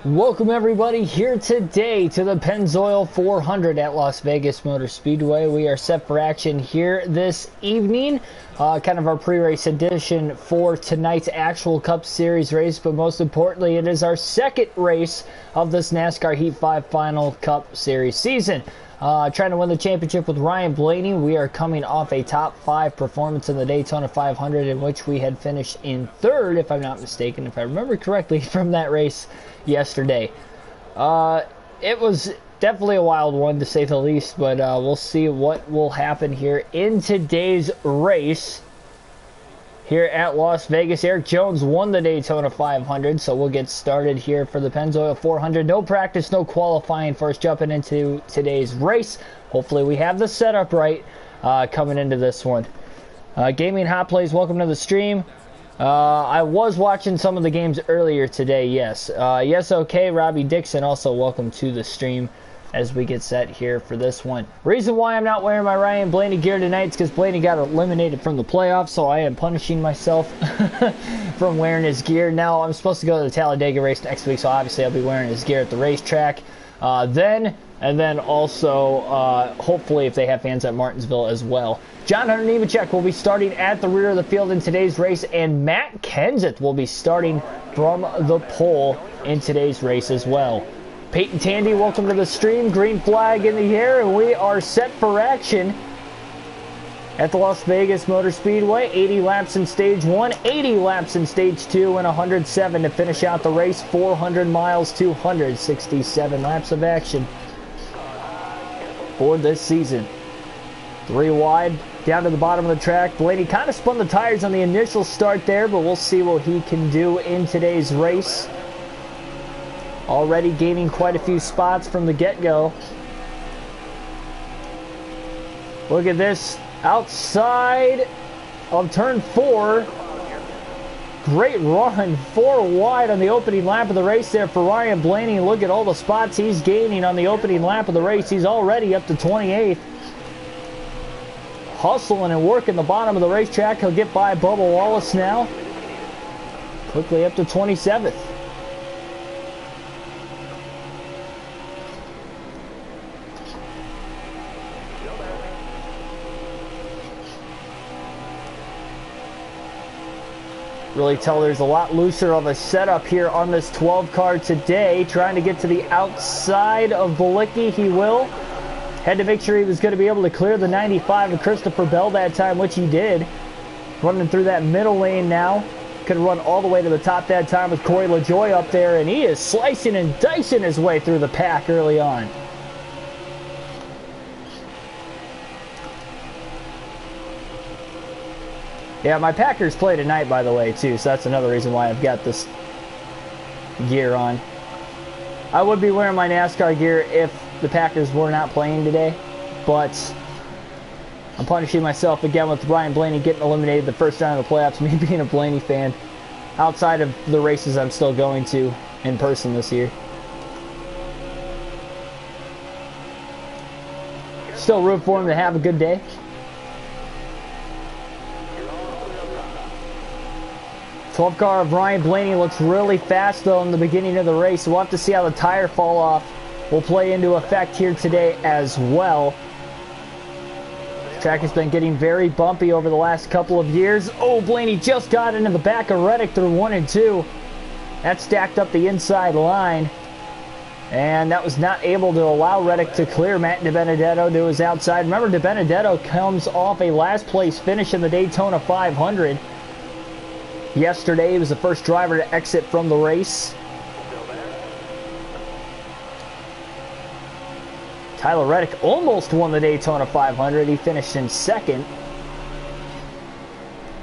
Welcome everybody here today to the Penzoil 400 at Las Vegas Motor Speedway. We are set for action here this evening. Kind of our pre-race edition for tonight's actual Cup Series race, but most importantly, it is our second race of this NASCAR Heat 5 Final Cup Series season. Trying to win the championship with Ryan Blaney. We are coming off a top 5 performance in the Daytona 500 in which we had finished in 3rd, if I'm not mistaken, if I remember correctly from that race yesterday. It was definitely a wild one to say the least, but we'll see what will happen here in today's race here at Las Vegas. Eric Jones won the Daytona 500, so we'll get started here for the Penzoil 400. No practice, no qualifying for us jumping into today's race. Hopefully we have the setup right coming into this one. Gaming Hot Plays, welcome to the stream. I was watching some of the games earlier today, yes. Yes, okay, Robbie Dixon, also welcome to the stream as we get set here for this one. Reason why I'm not wearing my Ryan Blaney gear tonight is because Blaney got eliminated from the playoffs, so I am punishing myself from wearing his gear. Now, I'm supposed to go to the Talladega race next week, so obviously I'll be wearing his gear at the racetrack and then also, hopefully, if they have fans at Martinsville as well. John Hunter Nemechek will be starting at the rear of the field in today's race, and Matt Kenseth will be starting from the pole in today's race as well. Peyton Tandy, welcome to the stream. Green flag in the air, and we are set for action at the Las Vegas Motor Speedway. 80 laps in Stage 1, 80 laps in Stage 2, and 107 to finish out the race. 400 miles, 267 laps of action for this season. 3 wide, down to the bottom of the track. Blaney kind of spun the tires on the initial start there, but we'll see what he can do in today's race. Already gaining quite a few spots from the get-go. Look at this. Outside of turn 4. Great run. 4 wide on the opening lap of the race there for Ryan Blaney. Look at all the spots he's gaining on the opening lap of the race. He's already up to 28th. Hustling and working the bottom of the racetrack. He'll get by Bubba Wallace now. Quickly up to 27th. Really tell there's a lot looser of a setup here on this 12 car today. Trying to get to the outside of Balicki. He will. Had to make sure he was going to be able to clear the 95 of Christopher Bell that time, which he did. Running through that middle lane now. Could run all the way to the top that time with Corey LaJoie up there, and he is slicing and dicing his way through the pack early on. Yeah, my Packers play tonight, by the way, too, so that's another reason why I've got this gear on. I would be wearing my NASCAR gear if the Packers were not playing today, but I'm punishing myself again with Ryan Blaney getting eliminated the first round of the playoffs, me being a Blaney fan, outside of the races I'm still going to in person this year. Still root for him to have a good day. Twelve car of Ryan Blaney looks really fast though in the beginning of the race. We'll have to see how the tire fall off will play into effect here today as well. Track has been getting very bumpy over the last couple of years. Oh, Blaney just got into the back of Reddick through 1 and 2. That stacked up the inside line. And that was not able to allow Reddick to clear Matt DiBenedetto to his outside. Remember, DiBenedetto comes off a last place finish in the Daytona 500. Yesterday, he was the first driver to exit from the race. Tyler Reddick almost won the Daytona 500. He finished in 2nd.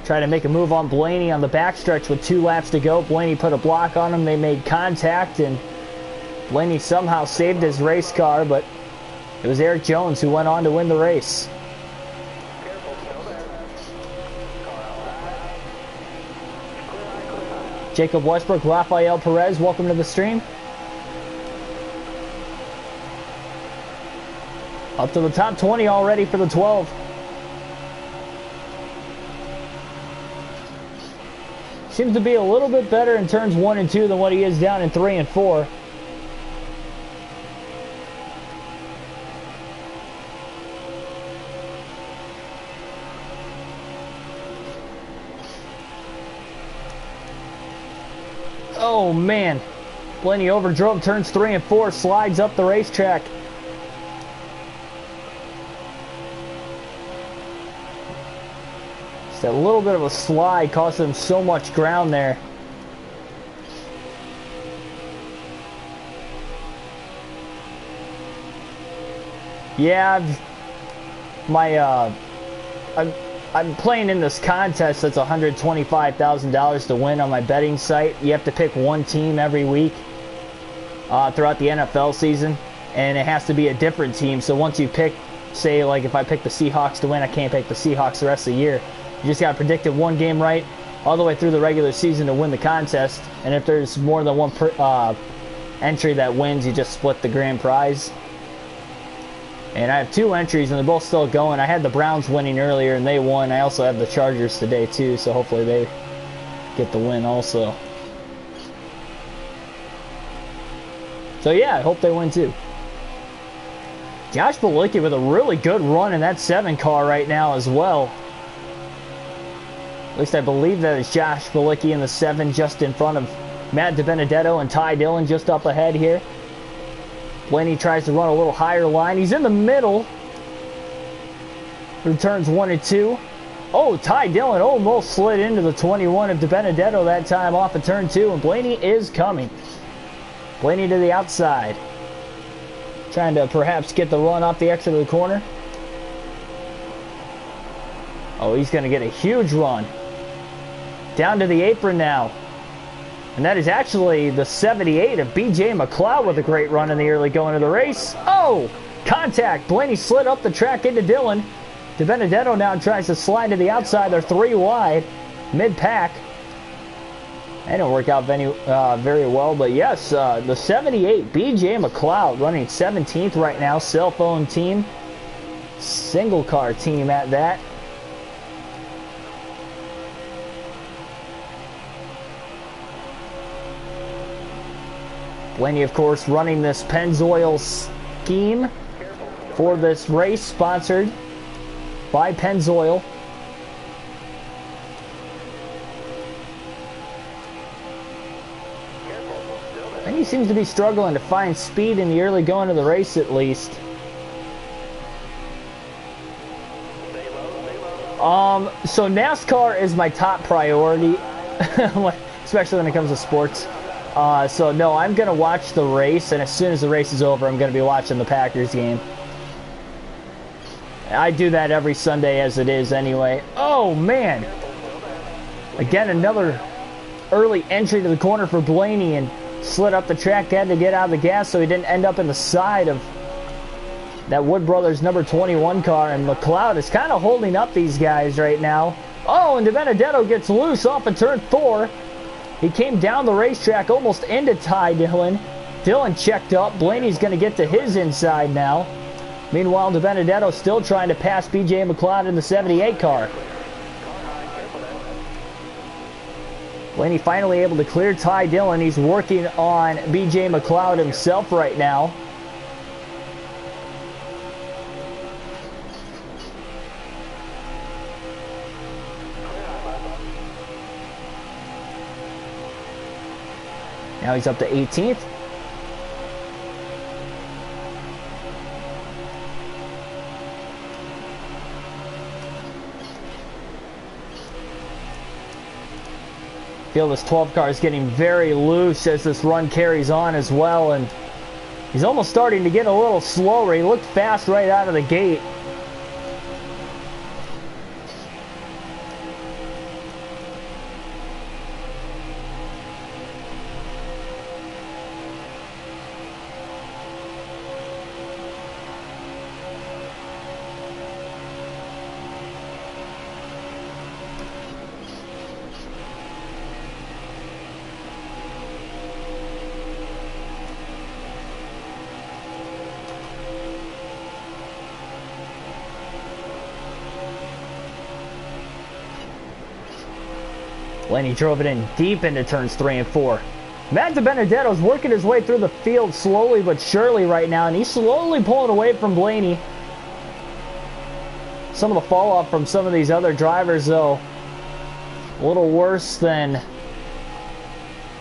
Tried to make a move on Blaney on the backstretch with 2 laps to go. Blaney put a block on him. They made contact, and Blaney somehow saved his race car, but it was Eric Jones who went on to win the race. Jacob Westbrook, Rafael Perez, welcome to the stream. Up to the top 20 already for the 12. Seems to be a little bit better in turns 1 and 2 than what he is down in 3 and 4. Oh man, Blaney overdrove turns 3 and 4, slides up the racetrack. Just a little bit of a slide cost him so much ground there. Yeah, I'm playing in this contest that's $125,000 to win on my betting site. You have to pick one team every week throughout the NFL season, and it has to be a different team. So once you pick, say, like if I pick the Seahawks to win, I can't pick the Seahawks the rest of the year. You just got to predict it one game right all the way through the regular season to win the contest. And if there's more than one entry that wins, you just split the grand prize. And I have 2 entries, and they're both still going. I had the Browns winning earlier, and they won. I also have the Chargers today, too, so hopefully they get the win also. So, yeah, I hope they win, too. Josh Bilicki with a really good run in that 7 car right now as well. At least I believe that is Josh Bilicki in the 7, just in front of Matt DiBenedetto and Ty Dillon just up ahead here. Blaney tries to run a little higher line. He's in the middle. Returns 1 and 2. Oh, Ty Dillon almost slid into the 21 of DiBenedetto that time off of turn 2. And Blaney is coming. Blaney to the outside. Trying to perhaps get the run off the exit of the corner. Oh, he's going to get a huge run. Down to the apron now. And that is actually the 78 of B.J. McLeod with a great run in the early going of the race. Oh, contact. Blaney slid up the track into Dillon. DiBenedetto now tries to slide to the outside. They're 3 wide, mid-pack. That didn't work out very well, but yes, the 78, B.J. McLeod running 17th right now. Cell phone team, single car team at that. Blaney, of course, running this Penzoil scheme for this race, sponsored by Penzoil. And he seems to be struggling to find speed in the early going of the race, at least. So NASCAR is my top priority, especially when it comes to sports. So no, I'm going to watch the race, and as soon as the race is over, I'm going to be watching the Packers game. I do that every Sunday as it is anyway. Oh, man. Again, another early entry to the corner for Blaney, and slid up the track, had to get out of the gas so he didn't end up in the side of that Wood Brothers number 21 car. And McLeod is kind of holding up these guys right now. Oh, and DiBenedetto gets loose off of turn 4. He came down the racetrack almost into Ty Dillon. Dillon checked up. Blaney's going to get to his inside now. Meanwhile, DiBenedetto still trying to pass B.J. McLeod in the 78 car. Blaney finally able to clear Ty Dillon. He's working on B.J. McLeod himself right now. Now he's up to 18th. Feel this 12 car is getting very loose as this run carries on as well, and he's almost starting to get a little slower. He looked fast right out of the gate. Blaney drove it in deep into turns 3 and 4. Matt DiBenedetto's working his way through the field slowly but surely right now, and he's slowly pulling away from Blaney. Some of the fall off from some of these other drivers, though, a little worse than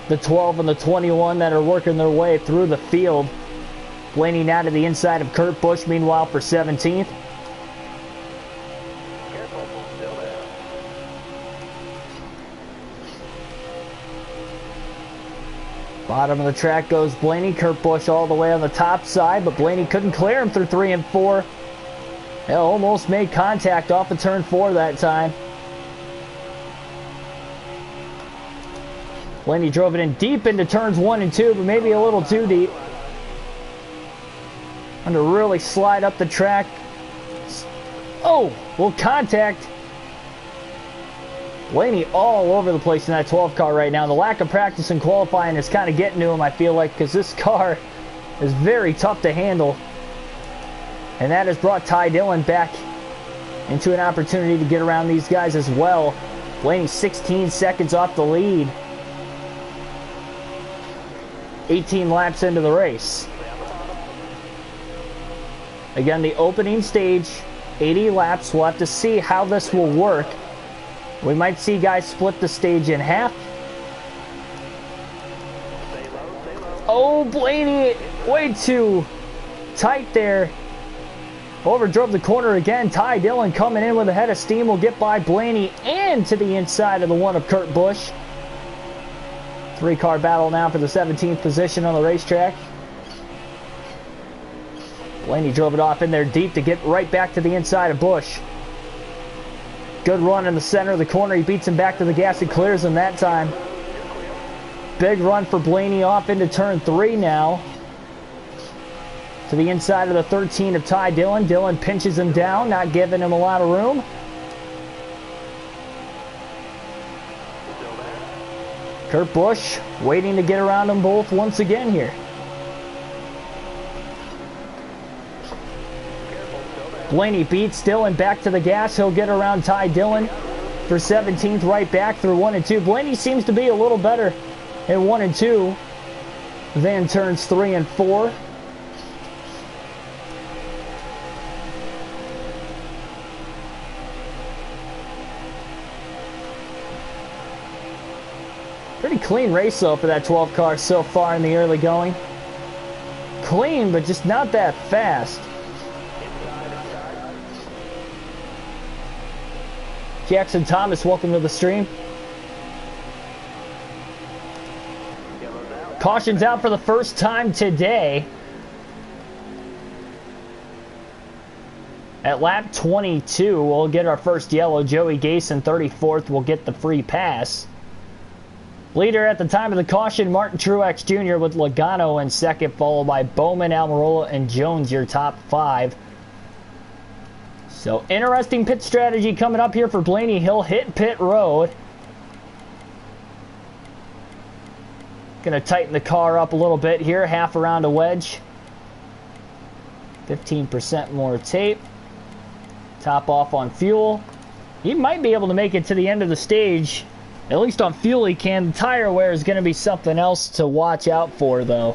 the 12 and the 21 that are working their way through the field. Blaney now to the inside of Kurt Busch, meanwhile, for 17th. Bottom of the track goes Blaney. Kurt Busch all the way on the top side, but Blaney couldn't clear him through 3 and 4. They almost made contact off of turn 4 that time. Blaney drove it in deep into turns 1 and 2, but maybe a little too deep. Trying to really slide up the track. Oh, little contact. Blaney all over the place in that 12 car right now. The lack of practice and qualifying is kind of getting to him, I feel like, because this car is very tough to handle. And that has brought Ty Dillon back into an opportunity to get around these guys as well. Blaney 16 seconds off the lead. 18 laps into the race. Again, the opening stage, 80 laps. We'll have to see how this will work. We might see guys split the stage in half. Oh, Blaney, way too tight there. Overdrove the corner again. Ty Dillon coming in with a head of steam will get by Blaney and to the inside of the one of Kurt Busch. 3-car battle now for the 17th position on the racetrack. Blaney drove it off in there deep to get right back to the inside of Busch. Good run in the center of the corner. He beats him back to the gas and clears him that time. Big run for Blaney off into turn 3 now. To the inside of the 13 of Ty Dillon. Dillon pinches him down, not giving him a lot of room. Kurt Busch waiting to get around them both once again here. Blaney beats Dillon back to the gas. He'll get around Ty Dillon for 17th, right back through 1 and 2. Blaney seems to be a little better in 1 and 2 than turns 3 and 4. Pretty clean race though for that 12 car so far in the early going. Clean, but just not that fast. Jackson Thomas, welcome to the stream. Caution's out for the first time today. At lap 22, we'll get our first yellow. Joey Gason, 34th, will get the free pass. Leader at the time of the caution, Martin Truex Jr. with Logano in second, followed by Bowman, Almirola, and Jones, your top 5. So, interesting pit strategy coming up here for Blaney. He'll hit pit road. Gonna tighten the car up a little bit here, half around a wedge. 15% more tape. Top off on fuel. He might be able to make it to the end of the stage. At least on fuel he can. Tire wear is going to be something else to watch out for, though.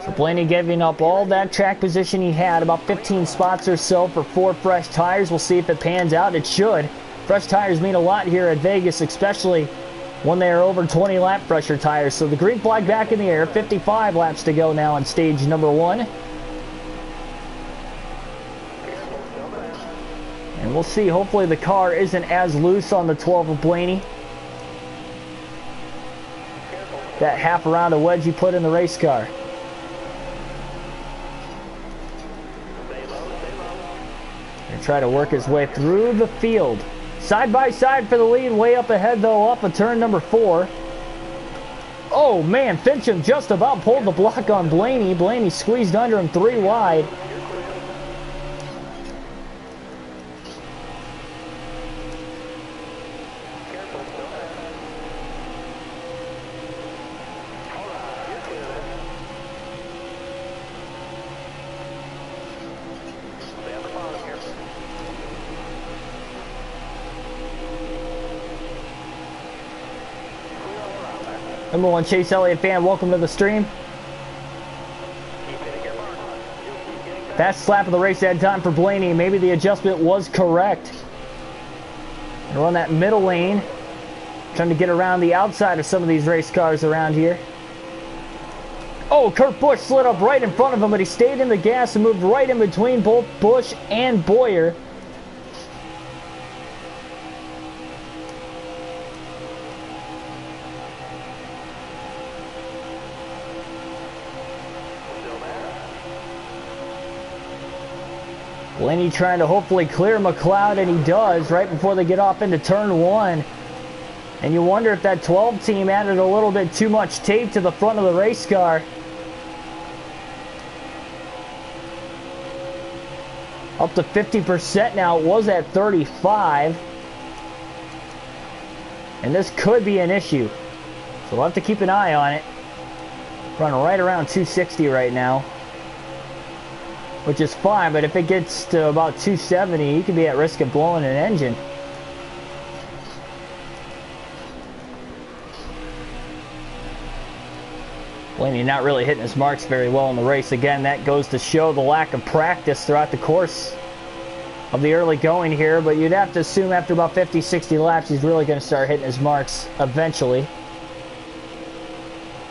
So Blaney giving up all that track position he had, about 15 spots or so for 4 fresh tires. We'll see if it pans out. It should. Fresh tires mean a lot here at Vegas, especially when they are over 20 lap pressure tires. So the green flag back in the air. 55 laps to go now on stage number 1. And we'll see. Hopefully the car isn't as loose on the 12 of Blaney. That half around a wedge he put in the race car. And try to work his way through the field. Side by side for the lead. Way up ahead though, up a turn number 4. Oh man, Fincham just about pulled the block on Blaney. Blaney squeezed under him 3 wide. #1 Chase Elliott fan, welcome to the stream. Fast slap of the race that time for Blaney. Maybe the adjustment was correct. They're on that middle lane, trying to get around the outside of some of these race cars around here. Oh, Kurt Busch slid up right in front of him, but he stayed in the gas and moved right in between both Busch and Boyer. Blaney trying to hopefully clear McLeod, and he does right before they get off into turn 1. And you wonder if that 12 team added a little bit too much tape to the front of the race car. Up to 50% now. It was at 35. And this could be an issue. So we'll have to keep an eye on it. Running right around 260 right now, which is fine, but if it gets to about 270, you could be at risk of blowing an engine. Blaney not really hitting his marks very well in the race. Again, that goes to show the lack of practice throughout the course of the early going here, but you'd have to assume after about 50, 60 laps, he's really going to start hitting his marks eventually.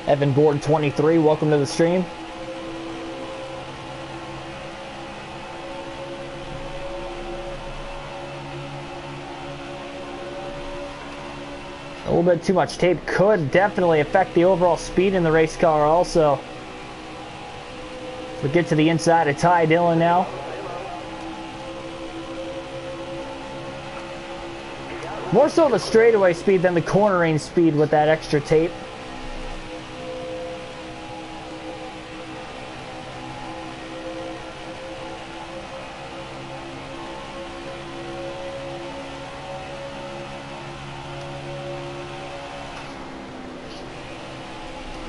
Evan Gordon 23, welcome to the stream. A little bit too much tape could definitely affect the overall speed in the race car also. We get to the inside of Ty Dillon now. More so the straightaway speed than the cornering speed with that extra tape.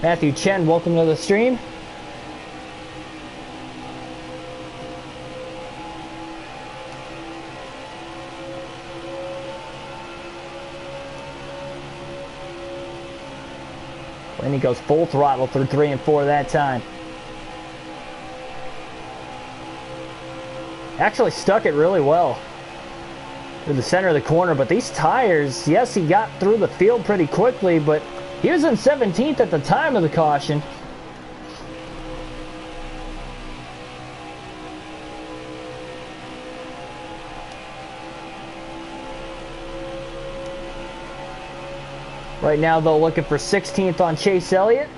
Matthew Chen, welcome to the stream. And he goes full throttle through 3 and 4 that time. Actually stuck it really well through the center of the corner, but these tires, yes, he got through the field pretty quickly, but he was in 17th at the time of the caution. Right now, though, looking for 16th on Chase Elliott.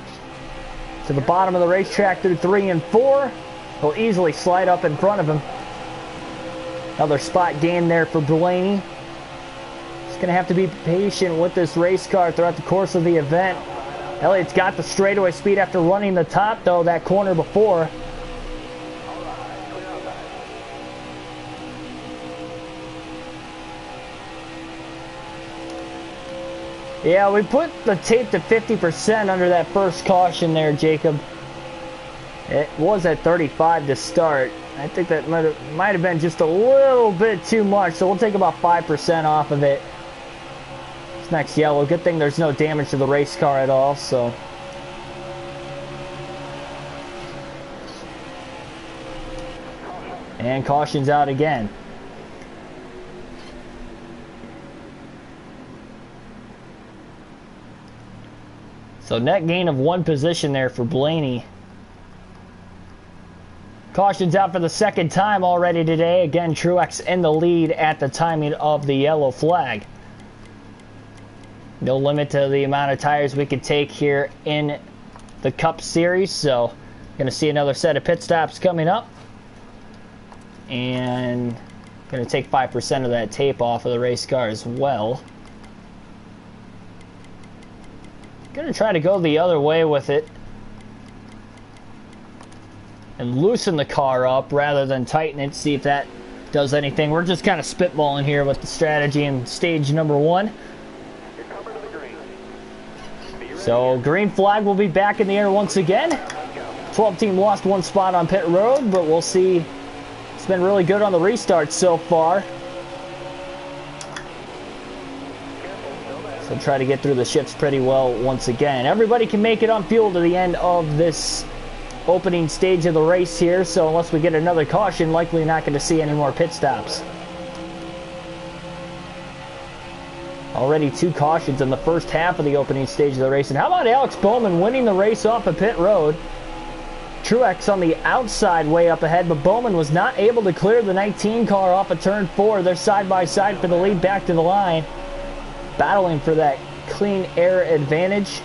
To the bottom of the racetrack through 3 and 4. He'll easily slide up in front of him. Another spot gain there for Blaney. Going to have to be patient with this race car throughout the course of the event. Elliott's got the straightaway speed after running the top, though, that corner before. Yeah, we put the tape to 50% under that first caution there, Jacob. It was at 35 to start. I think that might have been just a little bit too much, so we'll take about 5% off of it. Next yellow. Good thing there's no damage to the race car at all, so. And caution's out again. So net gain of 1 position there for Blaney. Caution's out for the second time already today. Again, Truex in the lead at the timing of the yellow flag. No limit to the amount of tires we could take here in the Cup Series, so going to see another set of pit stops coming up. And going to take 5% of that tape off of the race car as well. Going to try to go the other way with it and loosen the car up rather than tighten it, see if that does anything. We're just kind of spitballing here with the strategy in stage number 1. So green flag will be back in the air once again. 12 team lost 1 spot on pit road, but we'll see. It's been really good on the restart so far. So try to get through the shifts pretty well once again. Everybody can make it on fuel to the end of this opening stage of the race here, so unless we get another caution, likely not going to see any more pit stops. Already 2 cautions in the first half of the opening stage of the race. And how about Alex Bowman winning the race off of pit road? Truex on the outside way up ahead, but Bowman was not able to clear the 19 car off of turn 4. They're side by side for the lead back to the line, battling for that clean air advantage.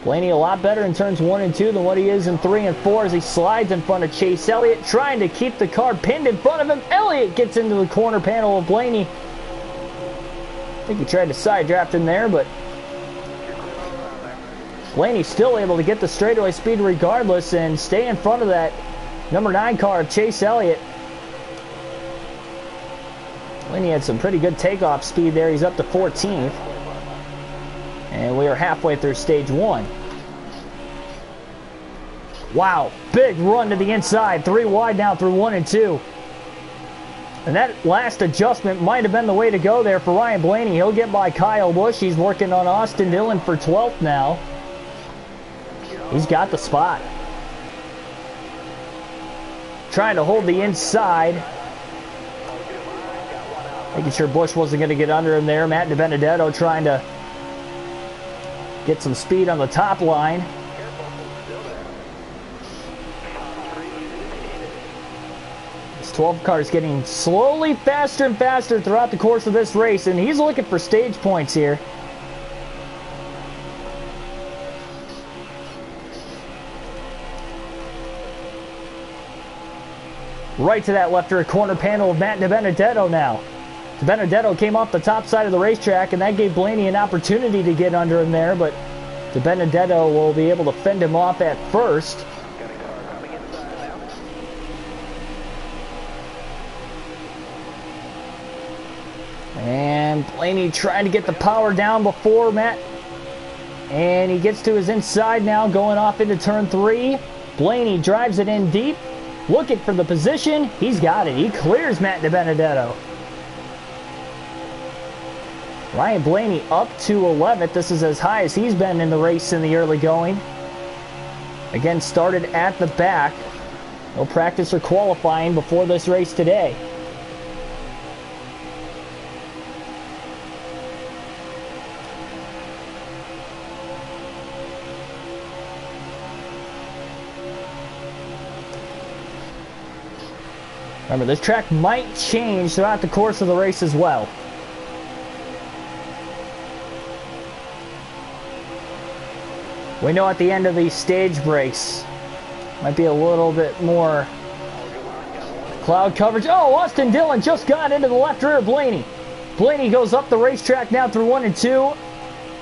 Blaney a lot better in turns 1 and 2 than what he is in 3 and 4 as he slides in front of Chase Elliott, trying to keep the car pinned in front of him. Elliott gets into the corner panel of Blaney. I think he tried to side draft in there, but Blaney's still able to get the straightaway speed regardless and stay in front of that number 9 car of Chase Elliott. Blaney had some pretty good takeoff speed there. He's up to 14th. And we are halfway through stage 1. Wow, big run to the inside. 3 wide now through 1 and 2. And that last adjustment might have been the way to go there for Ryan Blaney. He'll get by Kyle Busch. He's working on Austin Dillon for 12th now. He's got the spot. Trying to hold the inside. Making sure Busch wasn't going to get under him there. Matt DiBenedetto trying to get some speed on the top line. This 12 car is getting slowly faster and faster throughout the course of this race, and he's looking for stage points here. Right to that left rear corner panel of Matt DiBenedetto now. DiBenedetto came off the top side of the racetrack, and that gave Blaney an opportunity to get under him there, but DiBenedetto will be able to fend him off at first. And Blaney trying to get the power down before Matt. And he gets to his inside now, going off into turn 3. Blaney drives it in deep, looking for the position. He's got it. He clears Matt DiBenedetto. Ryan Blaney up to 11th. This is as high as he's been in the race in the early going. Again, started at the back. No practice or qualifying before this race today. Remember, this track might change throughout the course of the race as well. We know at the end of these stage breaks, might be a little bit more cloud coverage. Oh, Austin Dillon just got into the left rear of Blaney. Blaney goes up the racetrack now through 1 and 2.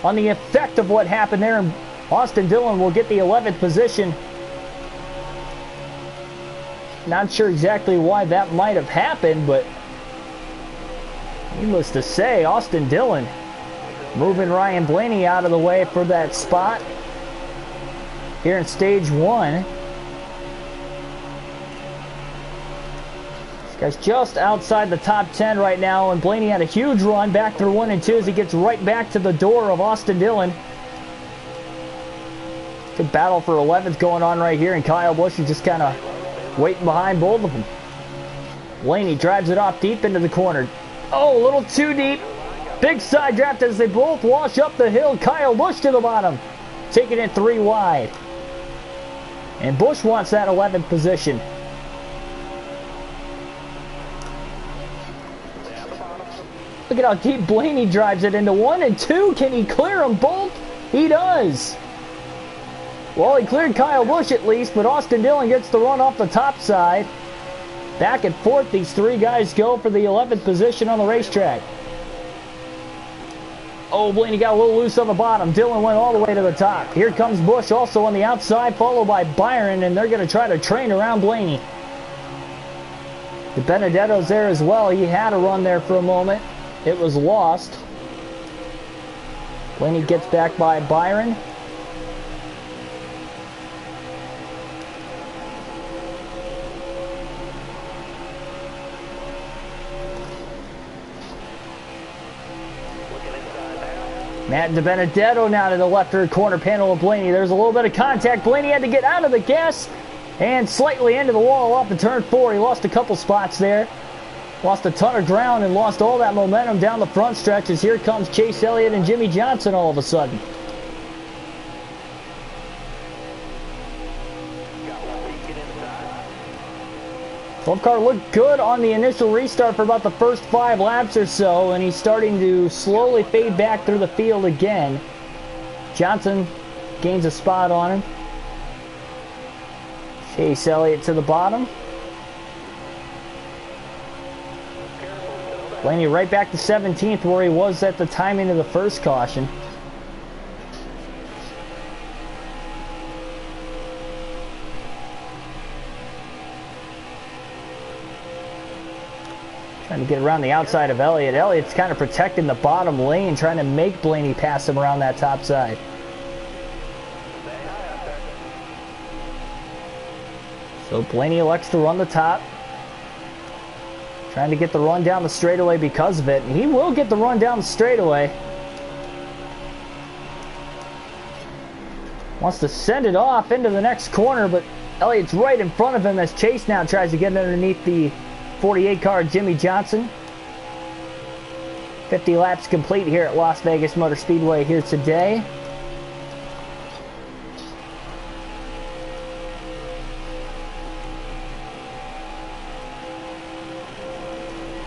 On the effect of what happened there, Austin Dillon will get the 11th position. Not sure exactly why that might have happened, but needless to say, Austin Dillon moving Ryan Blaney out of the way for that spot here in stage 1. This guy's just outside the top 10 right now, and Blaney had a huge run back through 1 and 2 as he gets right back to the door of Austin Dillon. Good battle for 11th going on right here, and Kyle Busch is just kind of waiting behind both of them. Blaney drives it off deep into the corner. Oh, a little too deep. Big side draft as they both wash up the hill. Kyle Busch to the bottom, taking it 3 wide. And Busch wants that 11th position. Look at how deep Blaney drives it into 1 and 2. Can he clear them both? He does. Well, he cleared Kyle Busch at least, but Austin Dillon gets the run off the top side. Back and forth, these 3 guys go for the 11th position on the racetrack. Oh, Blaney got a little loose on the bottom. Dillon went all the way to the top. Here comes Busch also on the outside, followed by Byron, and they're going to try to train around Blaney. DiBenedetto's there as well. He had a run there for a moment. It was lost. Blaney gets back by Byron. Matt DiBenedetto now to the left rear corner panel of Blaney. There's a little bit of contact. Blaney had to get out of the gas and slightly into the wall off the turn 4. He lost a couple spots there. Lost a ton of ground and lost all that momentum down the front stretch as here comes Chase Elliott and Jimmy Johnson all of a sudden. Car looked good on the initial restart for about the first 5 laps or so, and he's starting to slowly fade back through the field again. Johnson gains a spot on him. Chase Elliott to the bottom. Blaney right back to 17th where he was at the timing of the first caution. Trying to get around the outside of Elliott. Elliott's kind of protecting the bottom lane, trying to make Blaney pass him around that top side. So Blaney elects to run the top. Trying to get the run down the straightaway because of it. And he will get the run down the straightaway. Wants to send it off into the next corner, but Elliott's right in front of him as Chase now tries to get underneath the 48 car Jimmy Johnson. 50 laps complete here at Las Vegas Motor Speedway here today.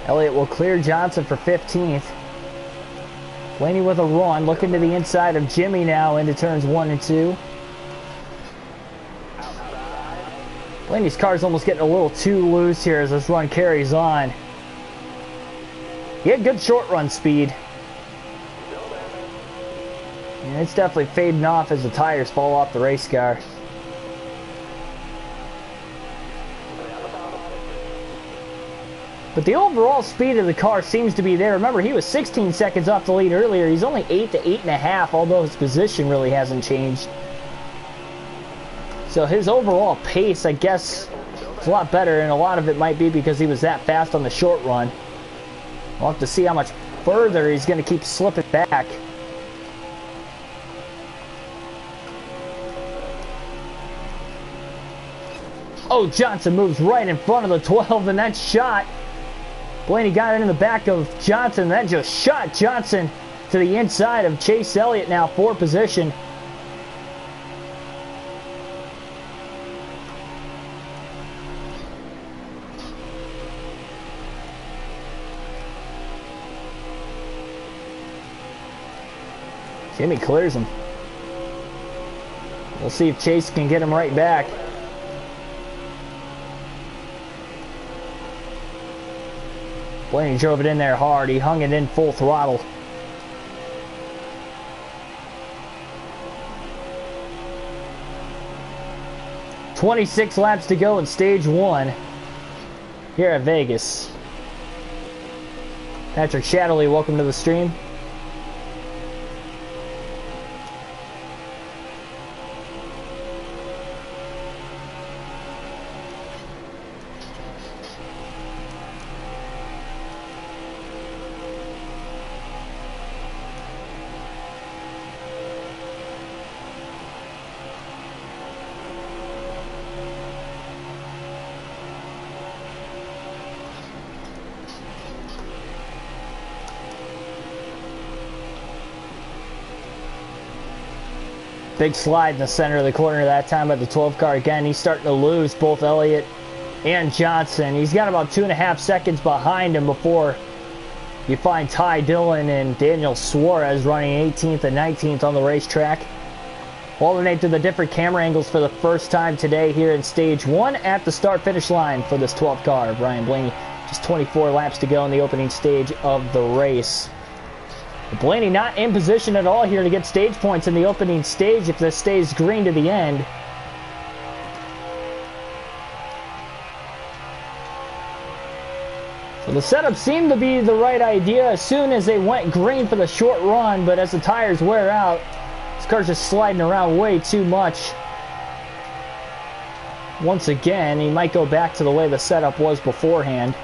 Elliott will clear Johnson for 15th. Blaney with a run, looking to the inside of Jimmy now into turns 1 and 2. Blaney's car's almost getting a little too loose here as this run carries on. He had good short run speed. And it's definitely fading off as the tires fall off the race car. But the overall speed of the car seems to be there. Remember, he was 16 seconds off the lead earlier. He's only 8 to 8.5, although his position really hasn't changed. So his overall pace, I guess, is a lot better, and a lot of it might be because he was that fast on the short run. We'll have to see how much further he's going to keep slipping back. Oh, Johnson moves right in front of the 12, and that shot. Blaney got it in the back of Johnson. That just shot Johnson to the inside of Chase Elliott now for position. Jimmy clears him. We'll see if Chase can get him right back. Blaney drove it in there hard. He hung it in full throttle. "26 laps to go in stage 1 here at Vegas." Patrick Shatterley, welcome to the stream. Big slide in the center of the corner that time by the 12 car again. He's starting to lose both Elliott and Johnson. He's got about 2.5 seconds behind him before you find Ty Dillon and Daniel Suarez running 18th and 19th on the racetrack. Alternate to the different camera angles for the first time today here in stage 1 at the start-finish line for this 12 car. Brian Blaney, just 24 laps to go in the opening stage of the race. Blaney not in position at all here to get stage points in the opening stage if this stays green to the end. So the setup seemed to be the right idea as soon as they went green for the short run, but as the tires wear out, this car's just sliding around way too much. Once again, he might go back to the way the setup was beforehand.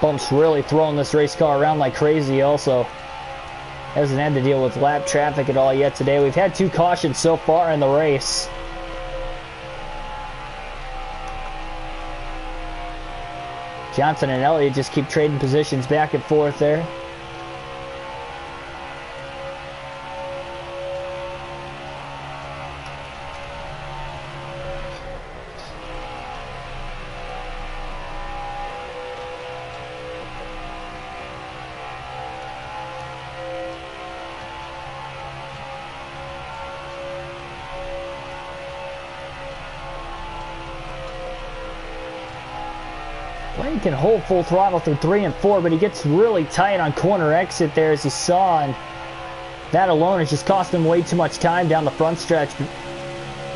Bump's really throwing this race car around like crazy also. Hasn't had to deal with lap traffic at all yet today. We've had 2 cautions so far in the race. Johnson and Elliott just keep trading positions back and forth there. He can hold full throttle through 3 and 4, but he gets really tight on corner exit there, as you saw, and that alone has just cost him way too much time down the front stretch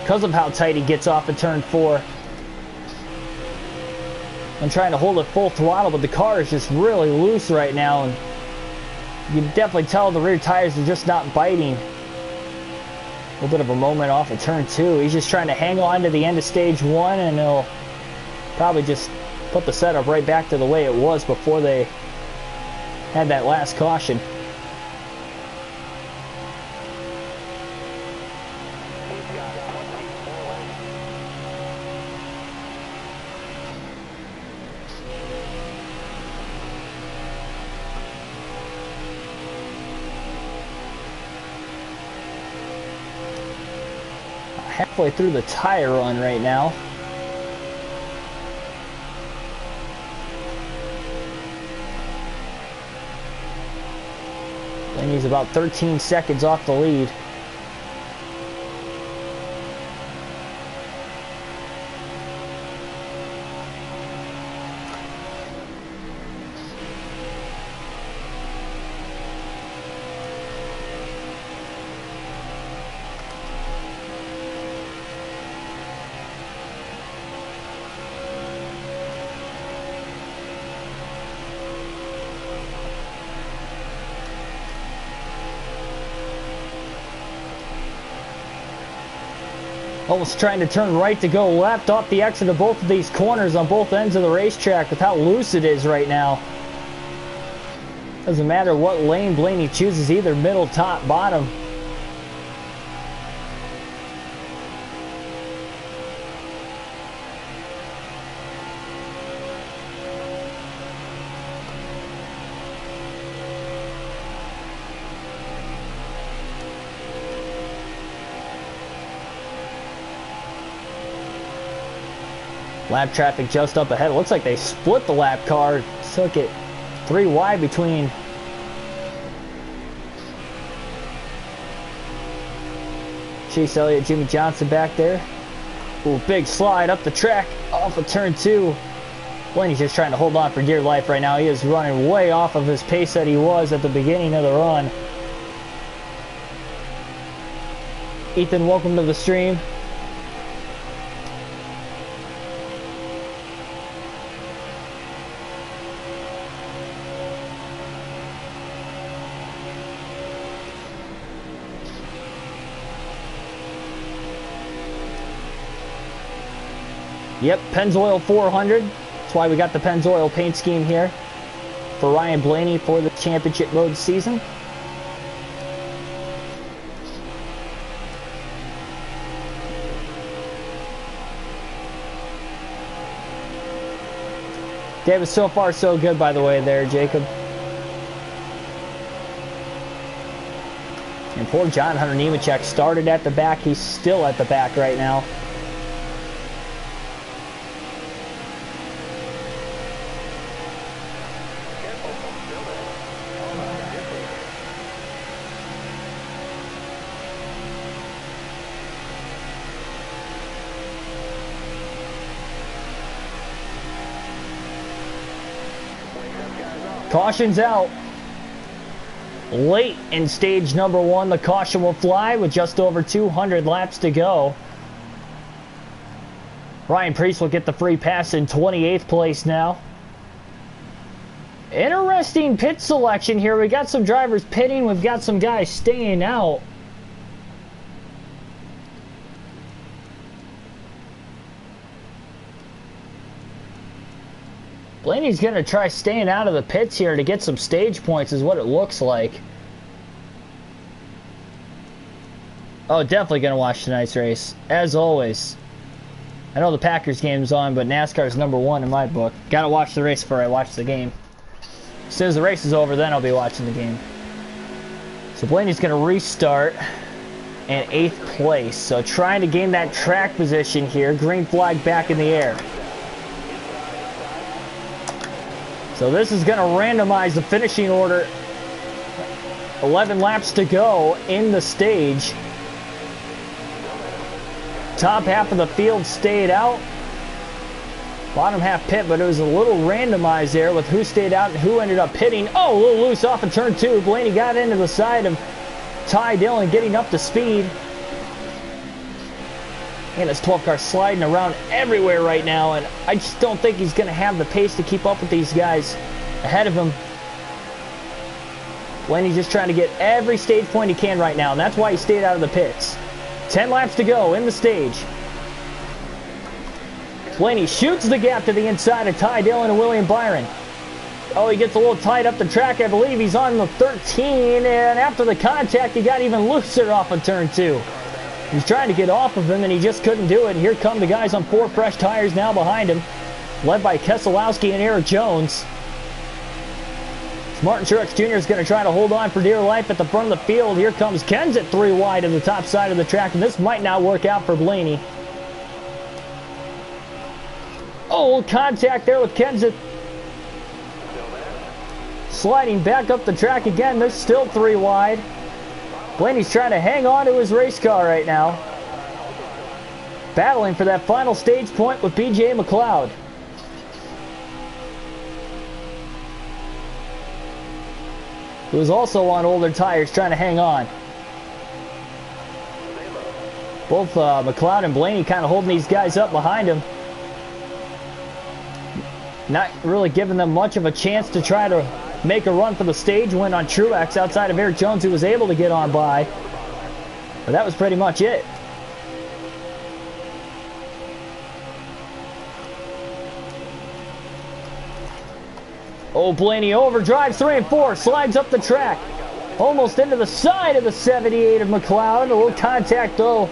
because of how tight he gets off at turn 4. I'm trying to hold it full throttle, but the car is just really loose right now, and you can definitely tell the rear tires are just not biting. A little bit of a moment off of turn 2. He's just trying to hang on to the end of stage 1, and he'll probably just put the setup right back to the way it was before they had that last caution. Halfway through the tire run right now. And he's about 13 seconds off the lead. Almost trying to turn right to go left off the exit of both of these corners on both ends of the racetrack with how loose it is right now. Doesn't matter what lane Blaney chooses, either middle, top, bottom. Lap traffic just up ahead. It looks like they split the lap car. Took it 3 wide between Chase Elliott, Jimmy Johnson back there. Ooh, big slide up the track off of turn 2. Blaney's just trying to hold on for dear life right now. He is running way off of his pace that he was at the beginning of the run. Ethan, welcome to the stream. Yep, Penzoil 400. That's why we got the Penzoil paint scheme here for Ryan Blaney for the championship mode season. Davis, so far so good, by the way, there, Jacob. And poor John Hunter Nemechek started at the back. He's still at the back right now. Caution's out. Late in stage number 1, the caution will fly with just over 200 laps to go. Ryan Preece will get the free pass in 28th place now. Interesting pit selection here. We got some drivers pitting. We've got some guys staying out. Blaney's going to try staying out of the pits here to get some stage points is what it looks like. Oh, definitely going to watch tonight's race, as always. I know the Packers game's on, but NASCAR's #1 in my book. Got to watch the race before I watch the game. As soon as the race is over, then I'll be watching the game. So Blaney's going to restart in 8th place. So trying to gain that track position here. Green flag back in the air. So this is going to randomize the finishing order. 11 laps to go in the stage. Top half of the field stayed out. Bottom half pit, but it was a little randomized there with who stayed out and who ended up pitting. Oh, a little loose off of turn 2. Blaney got into the side of Ty Dillon, getting up to speed. And his 12 car sliding around everywhere right now, and I just don't think he's going to have the pace to keep up with these guys ahead of him. Blaney's just trying to get every stage point he can right now, and that's why he stayed out of the pits. 10 laps to go in the stage. Blaney shoots the gap to the inside of Ty Dillon and William Byron. Oh, he gets a little tight up the track. I believe he's on the 13, and after the contact, he got even looser off of turn 2. He's trying to get off of him, and he just couldn't do it. Here come the guys on 4 fresh tires now behind him, led by Keselowski and Eric Jones. Martin Truex Jr. is going to try to hold on for dear life at the front of the field. Here comes Kenseth 3 wide to the top side of the track, and this might not work out for Blaney. Oh, contact there with Kenseth. Sliding back up the track again. They're still 3 wide. Blaney's trying to hang on to his race car right now. Battling for that final stage point with BJ McLeod. Who is also on older tires trying to hang on. Both McLeod and Blaney kind of holding these guys up behind him. Not really giving them much of a chance to try to make a run for the stage win on Truex outside of Eric Jones, who was able to get on by. But that was pretty much it. Oh, Blaney overdrives 3 and 4, slides up the track. Almost into the side of the 78 of McLeod. A little contact, though,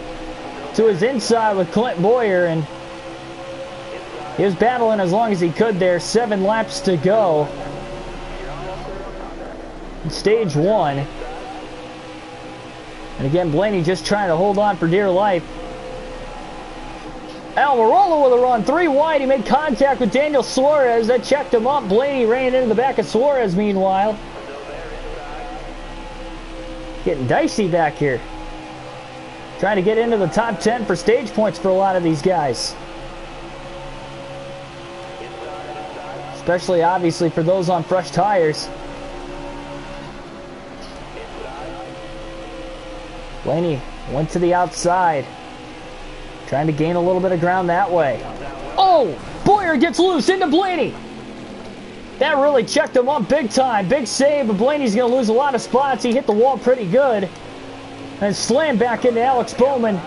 to his inside with Clint Boyer, and he was battling as long as he could there. 7 laps to go. Stage 1. And again, Blaney just trying to hold on for dear life. Almirola with a run, 3 wide. He made contact with Daniel Suarez. That checked him up. Blaney ran into the back of Suarez meanwhile. Getting dicey back here. Trying to get into the top 10 for stage points for a lot of these guys. Especially, obviously, for those on fresh tires. Blaney went to the outside. Trying to gain a little bit of ground that way. Oh! Boyer gets loose into Blaney. That really checked him up big time. Big save, but Blaney's going to lose a lot of spots. He hit the wall pretty good. And slammed back into Alex Bowman.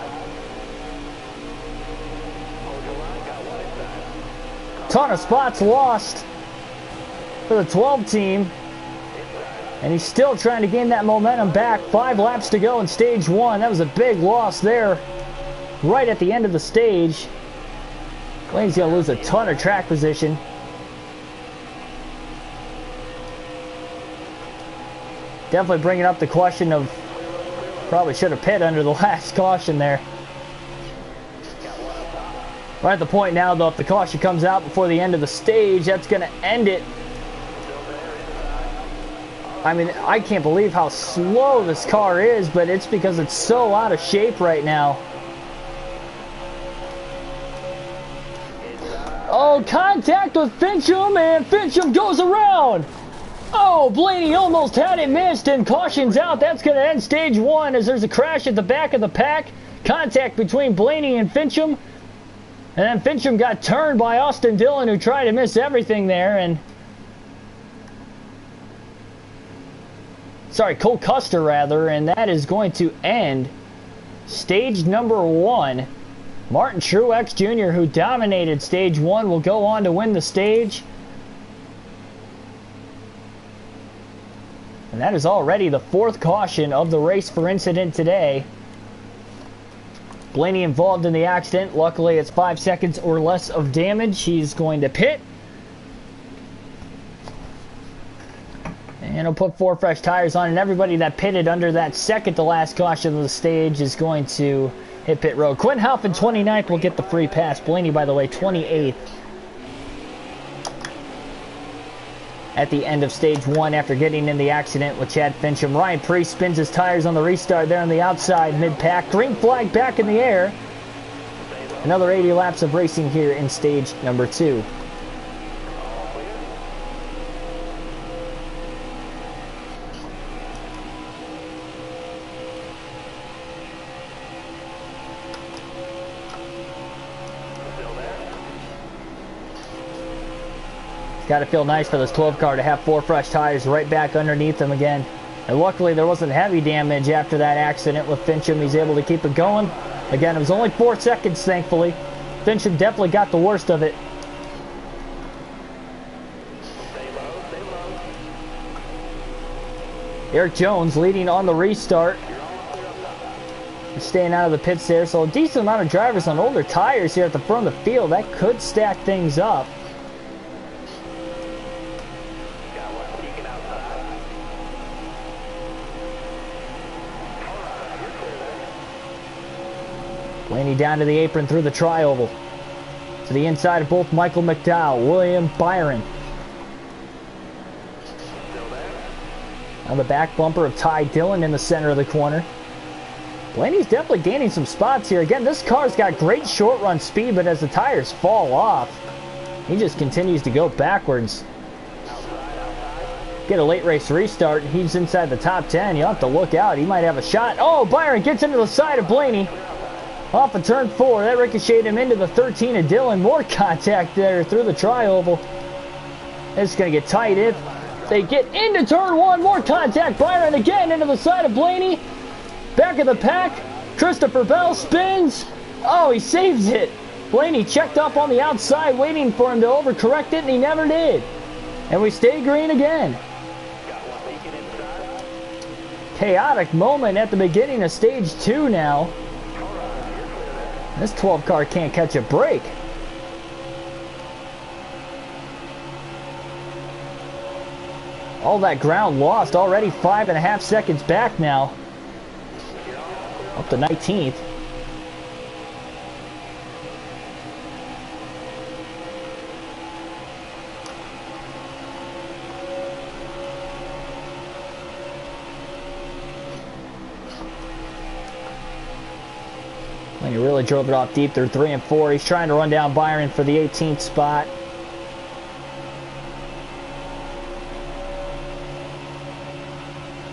Ton of spots lost for the 12 team. And he's still trying to gain that momentum back. 5 laps to go in stage 1. That was a big loss there. Right at the end of the stage. Blaney's going to lose a ton of track position. Definitely bringing up the question of probably should have pit under the last caution there. We're at the point now, though, if the caution comes out before the end of the stage, that's going to end it. I mean, I can't believe how slow this car is, but it's because it's so out of shape right now. Oh, contact with Fincham, and Fincham goes around. Oh, Blaney almost had it missed, and caution's out. That's going to end stage 1 as there's a crash at the back of the pack. Contact between Blaney and Fincham. And then Fincham got turned by Austin Dillon, who tried to miss everything there. And sorry, Cole Custer, rather. And that is going to end stage number 1. Martin Truex Jr., who dominated stage 1, will go on to win the stage. And that is already the 4th caution of the race for incident today. Blaney involved in the accident. Luckily, it's 5 seconds or less of damage. He's going to pit. And he'll put 4 fresh tires on. And everybody that pitted under that second to last caution of the stage is going to hit pit road. Quinn Halpin, 29th, will get the free pass. Blaney, by the way, 28th. At the end of stage 1 after getting in the accident with Chad Fincham. Ryan Preece spins his tires on the restart there on the outside mid-pack. Green flag back in the air. Another 80 laps of racing here in stage number 2. Got to feel nice for this 12 car to have 4 fresh tires right back underneath them again. And luckily there wasn't heavy damage after that accident with Fincham. He's able to keep it going. Again, it was only 4 seconds, thankfully. Fincham definitely got the worst of it. Eric Jones leading on the restart. Staying out of the pits there. So a decent amount of drivers on older tires here at the front of the field. That could stack things up. Blaney down to the apron through the tri-oval. To the inside of both Michael McDowell, William Byron. On the back bumper of Ty Dillon in the center of the corner. Blaney's definitely gaining some spots here. Again, this car's got great short run speed, but as the tires fall off, he just continues to go backwards. Get a late race restart, and he's inside the top 10. You'll have to look out. He might have a shot. Oh, Byron gets into the side of Blaney. Off of turn 4, that ricocheted him into the 13 of Dillon. More contact there through the tri-oval. It's going to get tight if they get into turn 1. More contact. Byron again into the side of Blaney. Back of the pack. Christopher Bell spins. Oh, he saves it. Blaney checked up on the outside, waiting for him to overcorrect it, and he never did. And we stay green again. Chaotic moment at the beginning of stage 2 now. This 12 car can't catch a break. All that ground lost, already 5.5 seconds back now. Up to 19th. He really drove it off deep through 3 and 4. He's trying to run down Byron for the 18th spot.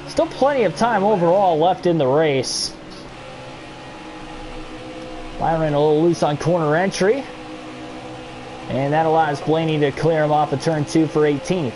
Still plenty of time overall left in the race. Byron a little loose on corner entry. And that allows Blaney to clear him off of turn 2 for 18th.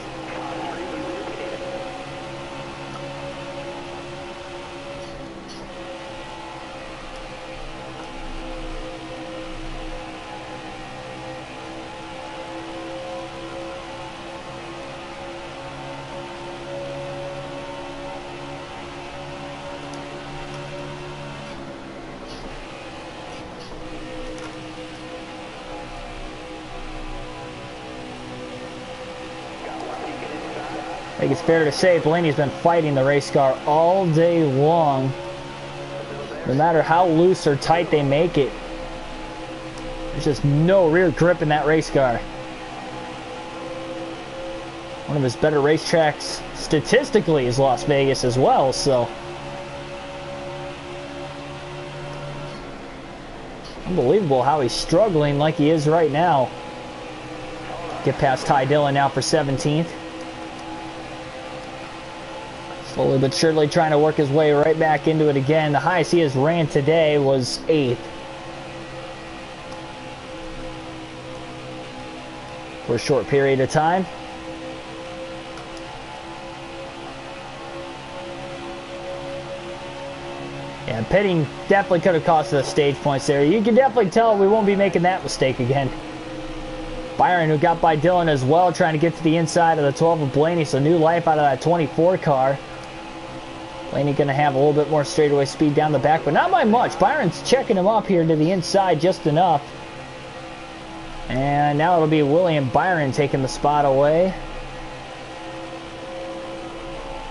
I think it's fair to say Blaney's been fighting the race car all day long. No matter how loose or tight they make it, there's just no rear grip in that race car. One of his better racetracks statistically is Las Vegas as well, so unbelievable how he's struggling like he is right now. Get past Ty Dillon now for 17th. Slowly but surely trying to work his way right back into it again. The highest he has ran today was 8th. For a short period of time. Yeah, pitting definitely could have cost us stage points there. You can definitely tell we won't be making that mistake again. Byron, who got by Dillon as well, trying to get to the inside of the 12 of Blaney, so new life out of that 24 car. Blaney going to have a little bit more straightaway speed down the back, but not by much. Byron's checking him up here to the inside just enough. And now it'll be William Byron taking the spot away.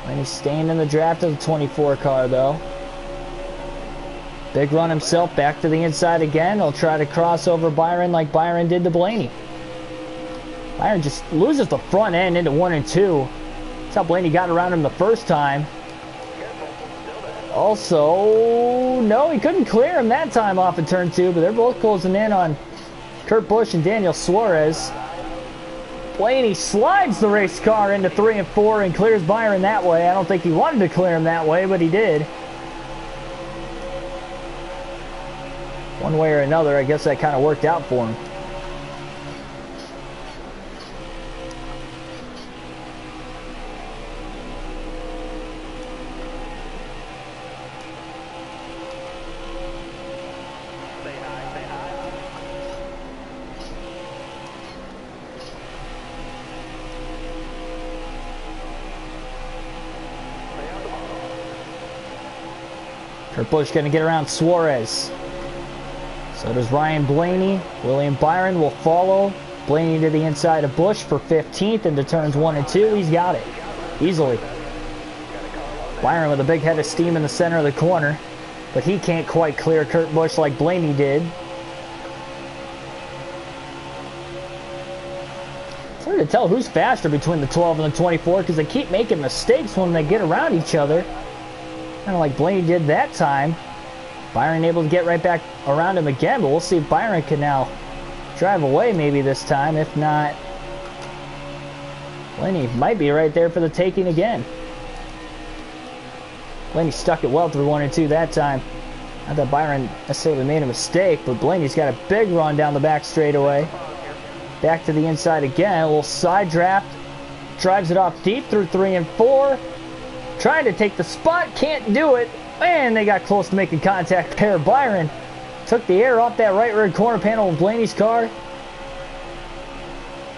Blaney's staying in the draft of the 24 car, though. Big run himself, back to the inside again. He'll try to cross over Byron like Byron did to Blaney. Byron just loses the front end into 1 and 2. That's how Blaney got around him the first time. Also, no, he couldn't clear him that time off of turn 2, but they're both closing in on Kurt Busch and Daniel Suarez. Blaney slides the race car into 3 and 4 and clears Byron that way. I don't think he wanted to clear him that way, but he did. One way or another, I guess that kind of worked out for him. Kurt Busch going to get around Suarez. So does Ryan Blaney. William Byron will follow. Blaney to the inside of Busch for 15th into turns 1 and 2. He's got it easily. Byron with a big head of steam in the center of the corner, but he can't quite clear Kurt Busch like Blaney did. It's hard to tell who's faster between the 12 and the 24 because they keep making mistakes when they get around each other. Kind of like Blaney did that time. Byron able to get right back around him again, but we'll see if Byron can now drive away maybe this time. If not, Blaney might be right there for the taking again. Blaney stuck it well through 1 and 2 that time. Not that Byron necessarily made a mistake, but Blaney's got a big run down the back straightaway. Back to the inside again, a little side draft. Drives it off deep through 3 and 4. Trying to take the spot, can't do it. And they got close to making contact there. Byron took the air off that right rear corner panel of Blaney's car.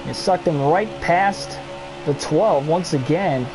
It sucked him right past the 12 once again.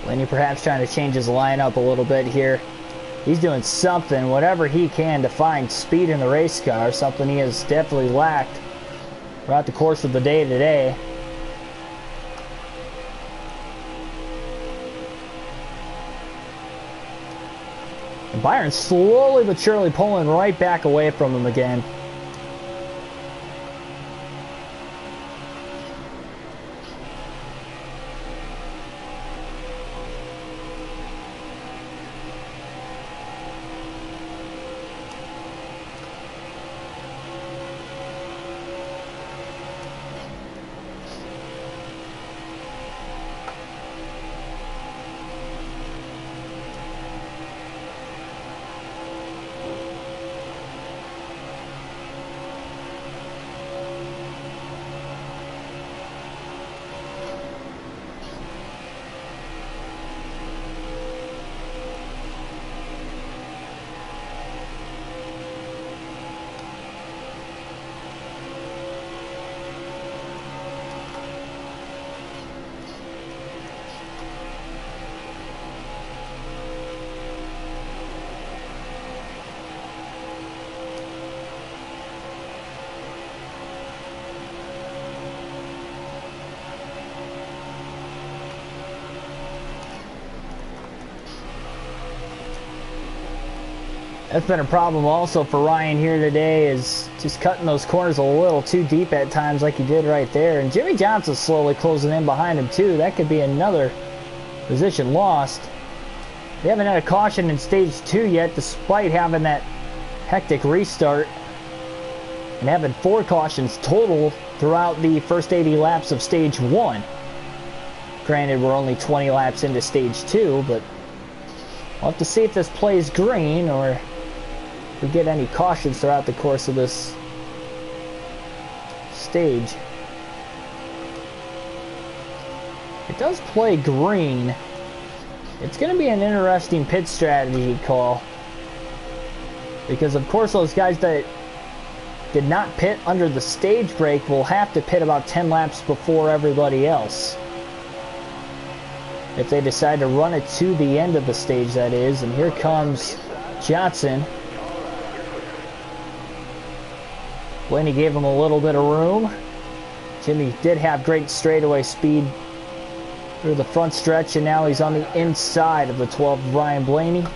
Blaney perhaps trying to change his lineup a little bit here. He's doing something, whatever he can, to find speed in the race car, something he has definitely lacked throughout the course of the day today. And Byron slowly but surely pulling right back away from him again. That's been a problem also for Ryan here today, is just cutting those corners a little too deep at times like he did right there. And Jimmy Johnson's slowly closing in behind him too. That could be another position lost. We haven't had a caution in stage 2 yet, despite having that hectic restart and having 4 cautions total throughout the first 80 laps of stage 1. Granted, we're only 20 laps into stage 2, but we'll have to see if this plays green or if we get any cautions throughout the course of this stage. It does play green. It's going to be an interesting pit strategy call, because of course those guys that did not pit under the stage break will have to pit about 10 laps before everybody else, if they decide to run it to the end of the stage, that is. And here comes Johnson. Blaney gave him a little bit of room. Jimmy did have great straightaway speed through the front stretch, and now he's on the inside of the 12 of Ryan Blaney.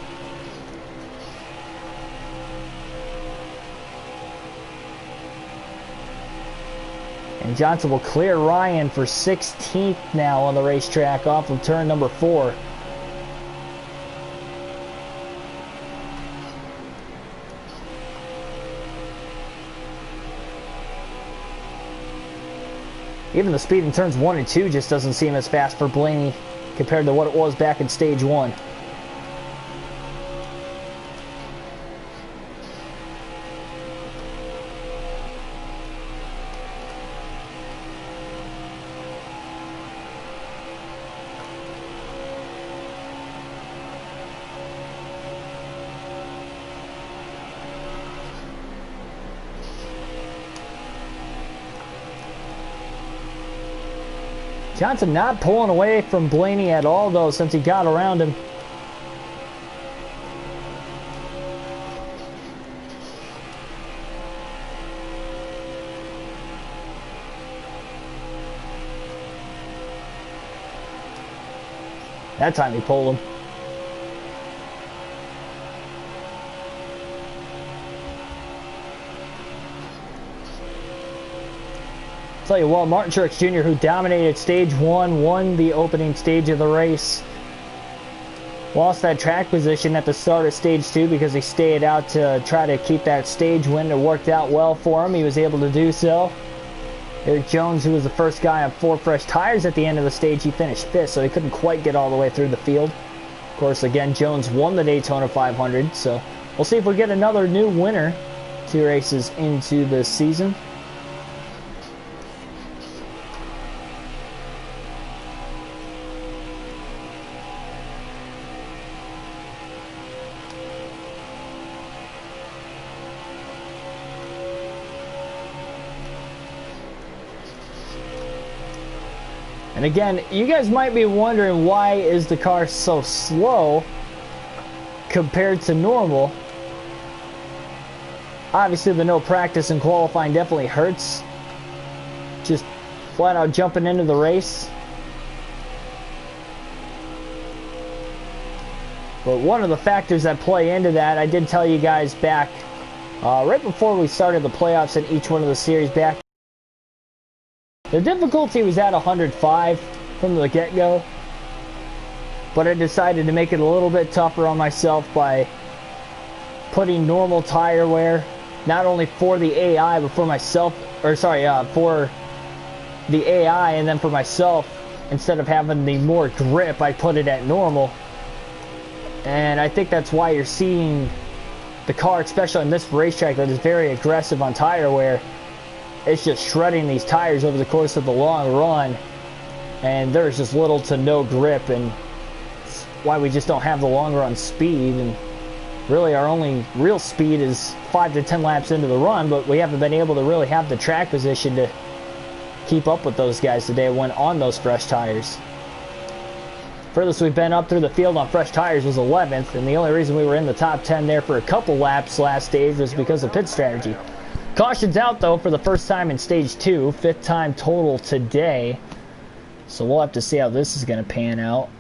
And Johnson will clear Ryan for 16th now on the racetrack off of turn number 4. Even the speed in turns 1 and 2 just doesn't seem as fast for Blaney compared to what it was back in stage 1. Johnson not pulling away from Blaney at all, though, since he got around him. That time he pulled him. Tell you what, Martin Truex Jr., who dominated stage 1, won the opening stage of the race, lost that track position at the start of stage 2 because he stayed out to try to keep that stage win. It worked out well for him. He was able to do so. Eric Jones, who was the first guy on 4 fresh tires at the end of the stage, he finished 5th, so he couldn't quite get all the way through the field. Of course, again, Jones won the Daytona 500, so we'll see if we get another new winner 2 races into the season. And again, you guys might be wondering, why is the car so slow compared to normal? Obviously, the no practice in qualifying definitely hurts. Just flat out jumping into the race. But one of the factors that play into that, I did tell you guys back right before we started the playoffs in each one of the series back. The difficulty was at 105 from the get-go, but I decided to make it a little bit tougher on myself by putting normal tire wear, not only for the AI, but for myself, or sorry, for the AI, and then for myself, instead of having the more grip, I put it at normal. And I think that's why you're seeing the car, especially on this racetrack that is very aggressive on tire wear, it's just shredding these tires over the course of the long run, and there's just little to no grip, and it's why we just don't have the long run speed. And really our only real speed is 5 to 10 laps into the run, but we haven't been able to really have the track position to keep up with those guys today when on those fresh tires. Furthest we've been up through the field on fresh tires was 11th, and the only reason we were in the top 10 there for a couple laps last stage was because of pit strategy. Caution's out, though, for the first time in stage 2, 5th time total today. So we'll have to see how this is going to pan out.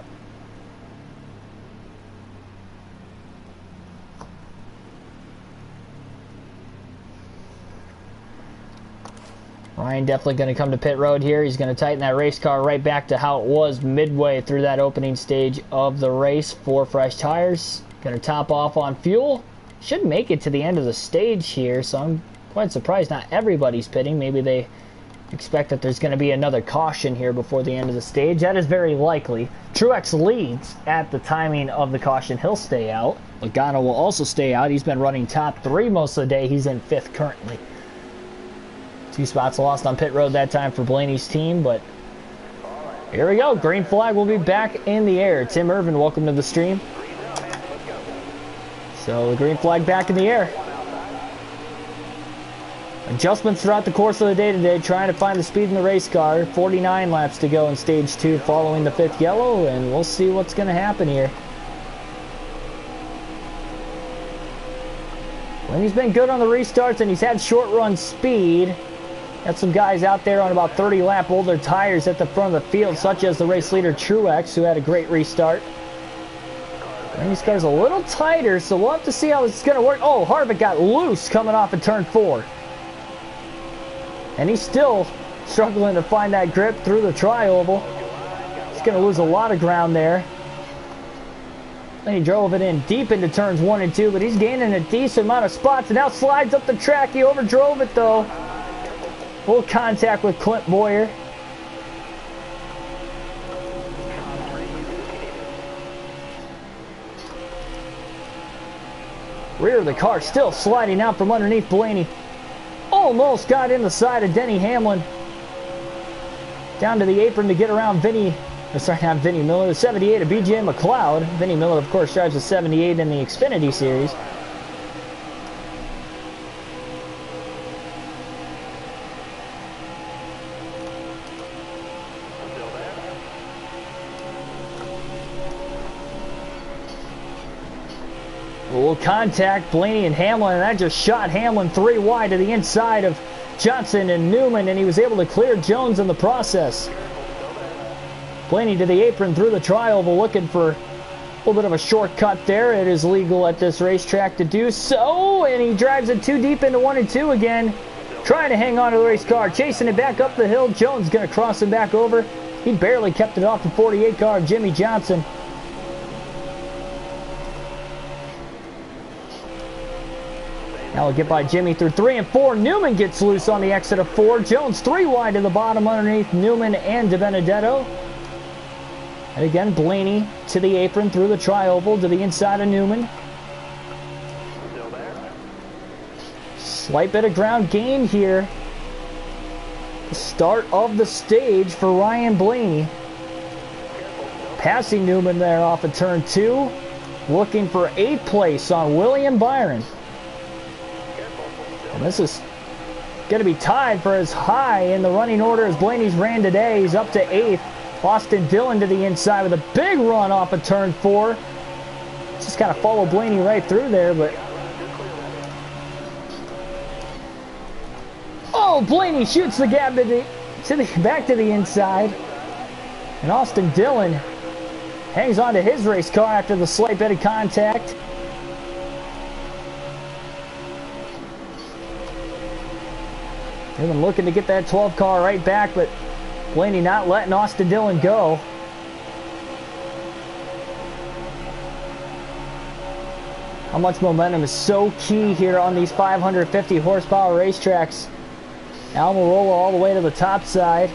Ryan definitely going to come to pit road here. He's going to tighten that race car right back to how it was midway through that opening stage of the race. 4 fresh tires. Going to top off on fuel. Should make it to the end of the stage here, so I'm quite surprised not everybody's pitting. Maybe they expect that there's going to be another caution here before the end of the stage. That is very likely. Truex leads at the timing of the caution. He'll stay out. Logano will also stay out. He's been running top 3 most of the day. He's in 5th currently. 2 spots lost on pit road that time for Blaney's team, but here we go. Green flag will be back in the air. Tim Irvin, welcome to the stream. So the green flag back in the air. Adjustments throughout the course of the day today, trying to find the speed in the race car. 49 laps to go in stage 2 following the 5th yellow, and we'll see what's going to happen here. Blaney's been good on the restarts, and he's had short run speed. Got some guys out there on about 30 lap older tires at the front of the field, such as the race leader Truex, who had a great restart. Blaney's car's a little tighter, so we'll have to see how it's going to work. Oh, Harvick got loose coming off of turn 4. And he's still struggling to find that grip through the tri-oval. He's going to lose a lot of ground there. Then he drove it in deep into turns 1 and 2, but he's gaining a decent amount of spots, and now slides up the track. He overdrove it, though. Full contact with Clint Boyer. Rear of the car still sliding out from underneath Blaney. Almost got in the side of Denny Hamlin. Down to the apron to get around Vinny. Sorry, not Vinny Miller. The 78 of BJ McLeod. Vinny Miller, of course, drives the 78 in the Xfinity Series. A little contact, Blaney and Hamlin, and that just shot Hamlin 3 wide to the inside of Johnson and Newman, and he was able to clear Jones in the process. Blaney to the apron through the tri-oval, looking for a little bit of a shortcut there. It is legal at this racetrack to do so, and he drives it too deep into 1 and 2 again, trying to hang on to the race car, chasing it back up the hill. Jones going to cross him back over. He barely kept it off the 48 car of Jimmy Johnson. Now we'll get by Jimmy through 3 and 4. Newman gets loose on the exit of 4. Jones 3 wide to the bottom underneath Newman and DiBenedetto. And again, Blaney to the apron through the tri-oval to the inside of Newman. Slight bit of ground gain here. The start of the stage for Ryan Blaney. Passing Newman there off of turn 2. Looking for 8th place on William Byron. And this is going to be tied for as high in the running order as Blaney's ran today. He's up to 8th. Austin Dillon to the inside with a big run off of turn 4. Just kind of follow Blaney right through there, but... Oh, Blaney shoots the gap back to the inside. And Austin Dillon hangs on to his race car after the slight bit of contact. Even looking to get that 12 car right back, but Blaney not letting Austin Dillon go. How much momentum is so key here on these 550 horsepower racetracks. Almirola all the way to the top side.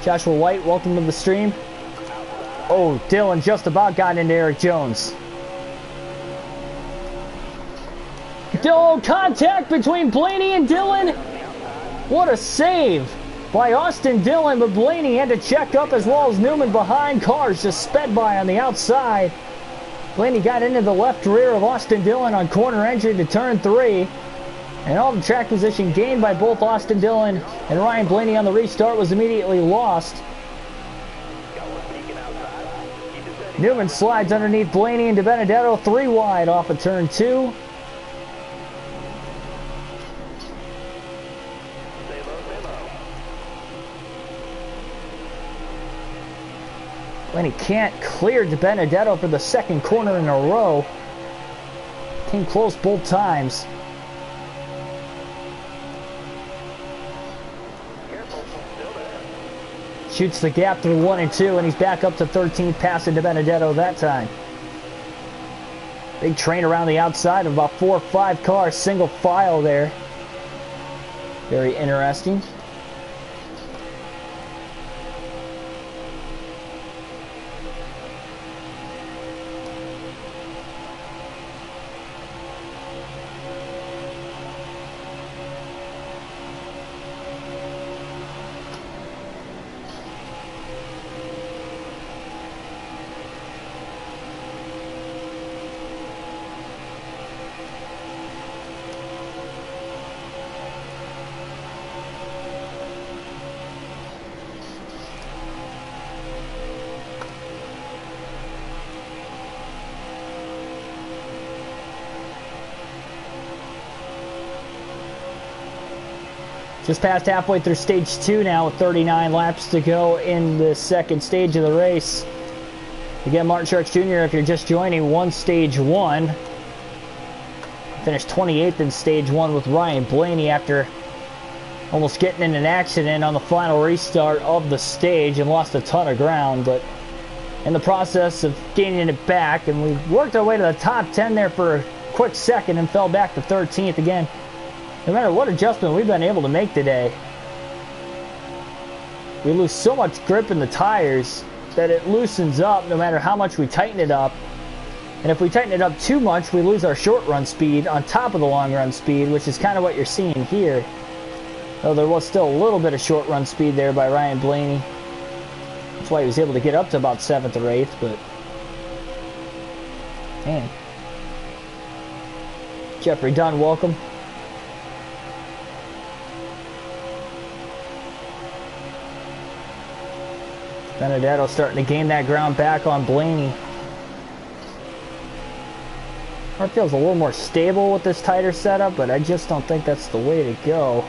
Joshua White, welcome to the stream. Oh, Dillon just about got into Eric Jones. Oh, contact between Blaney and Dillon. What a save by Austin Dillon, but Blaney had to check up as well as Newman behind. Cars just sped by on the outside. Blaney got into the left rear of Austin Dillon on corner entry to turn 3. And all the track position gained by both Austin Dillon and Ryan Blaney on the restart was immediately lost. Newman slides underneath Blaney and DiBenedetto 3 wide off of turn 2. Blaney can't clear DiBenedetto for the 2nd corner in a row. Came close both times. Shoots the gap through 1 and 2, and he's back up to 13th, passing DiBenedetto that time. Big train around the outside of about 4 or 5 cars, single file there. Very interesting. Just past halfway through stage 2 now with 39 laps to go in the second stage of the race. Again, Martin Truex Jr., if you're just joining, won stage 1. Finished 28th in stage 1 with Ryan Blaney after almost getting in an accident on the final restart of the stage and lost a ton of ground, but in the process of gaining it back, and we worked our way to the top 10 there for a quick second and fell back to 13th again. No matter what adjustment we've been able to make today, we lose so much grip in the tires that it loosens up no matter how much we tighten it up. And if we tighten it up too much, we lose our short run speed on top of the long run speed, which is kind of what you're seeing here. Though there was still a little bit of short run speed there by Ryan Blaney. That's why he was able to get up to about 7th or 8th, but man. Jeffrey Dunn, welcome. Benedetto starting to gain that ground back on Blaney. Car feels a little more stable with this tighter setup, but I just don't think that's the way to go.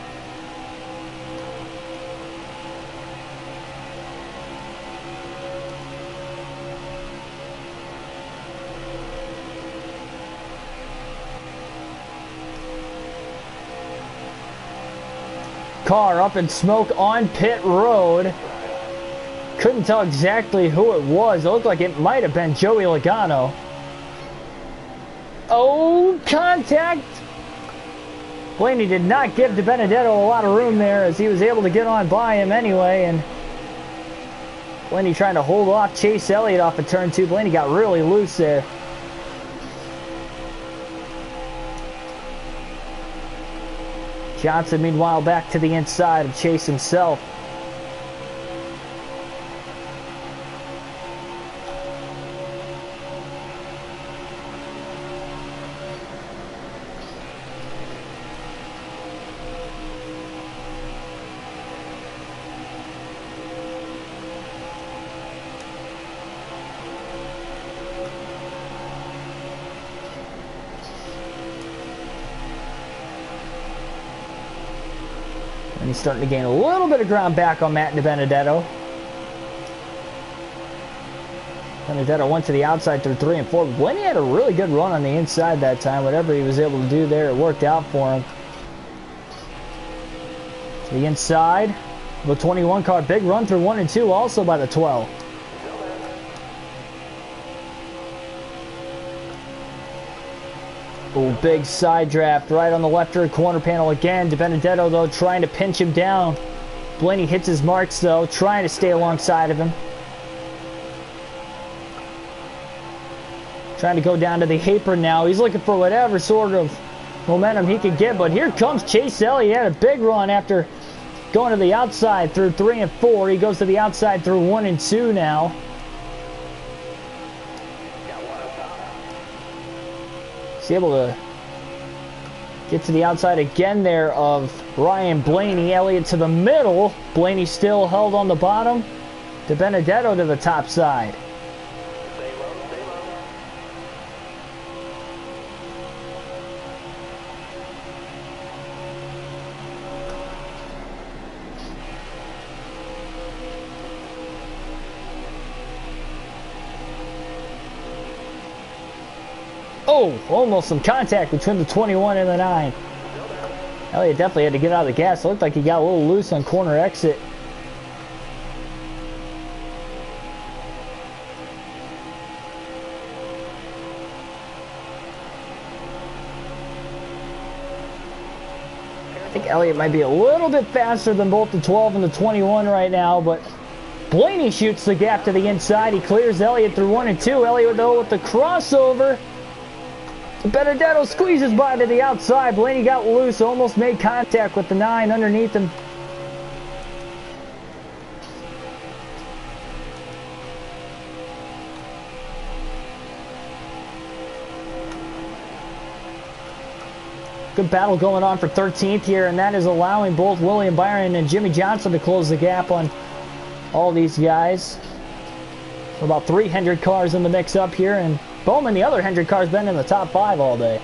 Car up in smoke on pit road. Couldn't tell exactly who it was. It looked like it might have been Joey Logano. Oh, contact! Blaney did not give DiBenedetto a lot of room there as he was able to get on by him anyway. And Blaney trying to hold off Chase Elliott off of turn 2. Blaney got really loose there. Johnson, meanwhile, back to the inside of Chase himself. And he's starting to gain a little bit of ground back on Matt DiBenedetto. Benedetto went to the outside through 3 and 4. Blaney had a really good run on the inside that time. Whatever he was able to do there, it worked out for him. To the inside, the 21 car, big run through 1 and 2 also by the 12. Oh, big side draft right on the left rear corner panel again. DiBenedetto, though, trying to pinch him down. Blaney hits his marks, though, trying to stay alongside of him. Trying to go down to the apron now. He's looking for whatever sort of momentum he could get, but here comes Chase Elliott. He had a big run after going to the outside through 3 and 4. He goes to the outside through 1 and 2 now. He's able to get to the outside again there of Ryan Blaney. Elliott to the middle. Blaney still held on the bottom. DiBenedetto to the top side. Oh, almost some contact between the 21 and the 9. Elliott definitely had to get out of the gas. It looked like he got a little loose on corner exit. Elliott might be a little bit faster than both the 12 and the 21 right now, but Blaney shoots the gap to the inside. He clears Elliott through 1 and 2. Elliott, though, with the crossover. Benedetto squeezes by to the outside. Blaney got loose, almost made contact with the 9 underneath him. Good battle going on for 13th here, and that is allowing both William Byron and Jimmy Johnson to close the gap on all these guys. About 3 Hendrick cars in the mix up here, and Bowman, the other Hendrick car's been in the top 5 all day.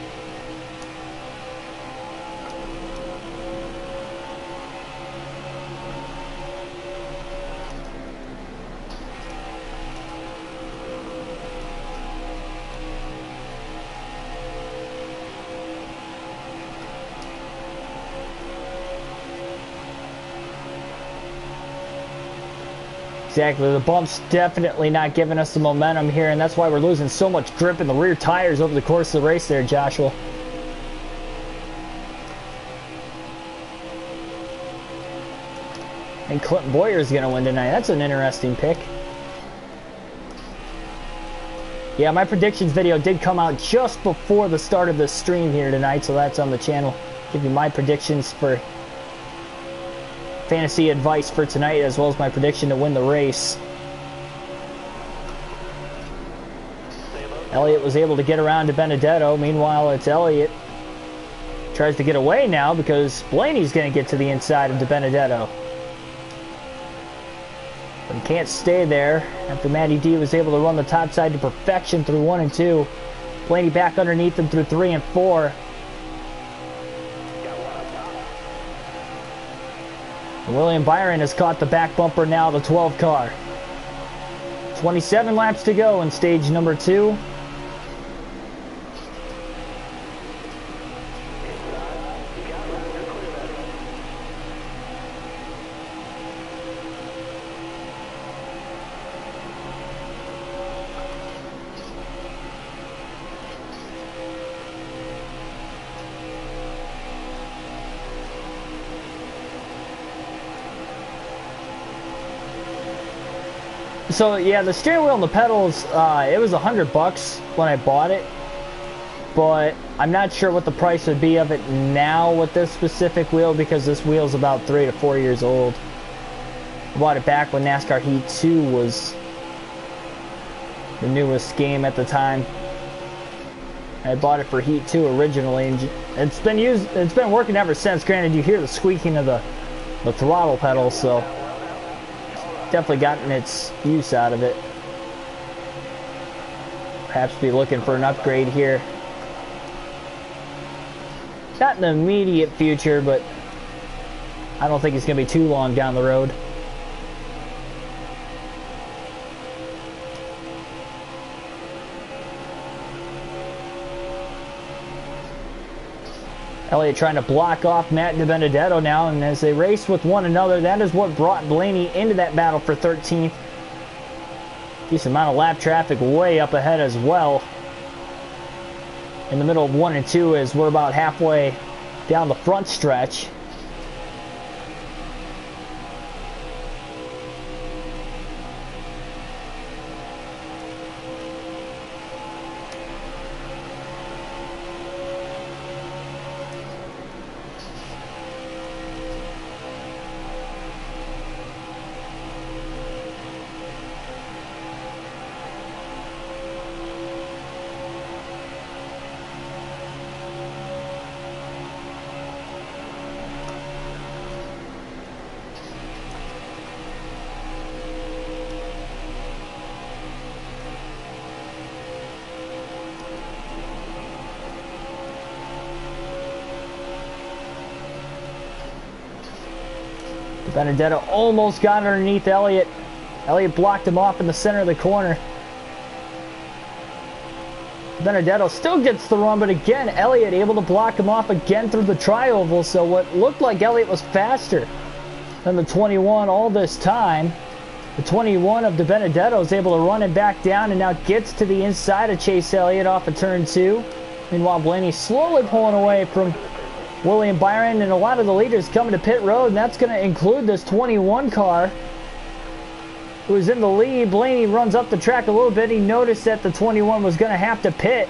Exactly, the bump's definitely not giving us the momentum here, and that's why we're losing so much grip in the rear tires over the course of the race there, Joshua. And Clinton Boyer's going to win tonight. That's an interesting pick. Yeah, my predictions video did come out just before the start of the stream here tonight, so that's on the channel. Give you my predictions for fantasy advice for tonight, as well as my prediction to win the race. Elliott was able to get around to Benedetto. Meanwhile, it's Elliott. Tries to get away now because Blaney's going to get to the inside of De Benedetto. But he can't stay there after Matty D was able to run the top side to perfection through 1 and 2. Blaney back underneath him through 3 and 4. William Byron has caught the back bumper now, the 12 car. 27 laps to go in stage number 2. So yeah, the steering wheel and the pedals, it was $100 when I bought it, but I'm not sure what the price would be of it now with this specific wheel, because this wheel's about 3 to 4 years old. I bought it back when NASCAR Heat 2 was the newest game at the time. I bought it for Heat 2 originally, and it's been working ever since. Granted, you hear the squeaking of the throttle pedal, so definitely gotten its use out of it. Perhaps be looking for an upgrade here. Not in the immediate future, but I don't think it's going to be too long down the road. Elliott trying to block off Matt De Benedetto now, and as they race with one another, that is what brought Blaney into that battle for 13th. Decent amount of lap traffic way up ahead as well. In the middle of 1 and 2 as we're about halfway down the front stretch. Benedetto almost got underneath Elliott. Elliott blocked him off in the center of the corner. Benedetto still gets the run, but again, Elliott able to block him off again through the tri-oval. So what looked like Elliott was faster than the 21 all this time. The 21 of De Benedetto is able to run it back down and now gets to the inside of Chase Elliott off of turn 2. Meanwhile, Blaney slowly pulling away from William Byron and a lot of the leaders coming to pit road, and that's going to include this 21 car who is in the lead. Blaney runs up the track a little bit. He noticed that the 21 was going to have to pit.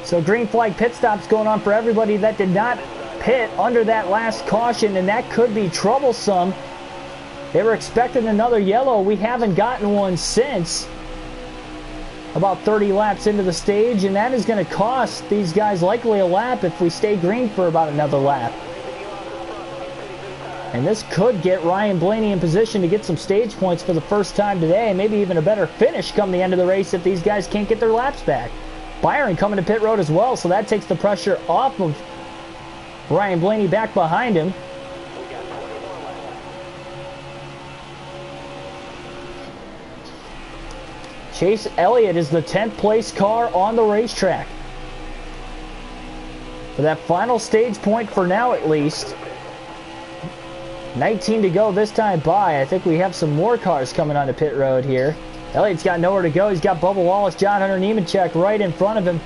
So green flag pit stops going on for everybody that did not pit under that last caution, and that could be troublesome. They were expecting another yellow. We haven't gotten one since about 30 laps into the stage, and that is going to cost these guys likely a lap if we stay green for about another lap. And this could get Ryan Blaney in position to get some stage points for the first time today, and maybe even a better finish come the end of the race if these guys can't get their laps back. Byron coming to pit road as well, so that takes the pressure off of Ryan Blaney back behind him. Chase Elliott is the 10th place car on the racetrack. For that final stage point for now at least. 19 to go this time by. I think we have some more cars coming onto pit road here. Elliott's got nowhere to go. He's got Bubba Wallace, John Hunter Nemechek right in front of him.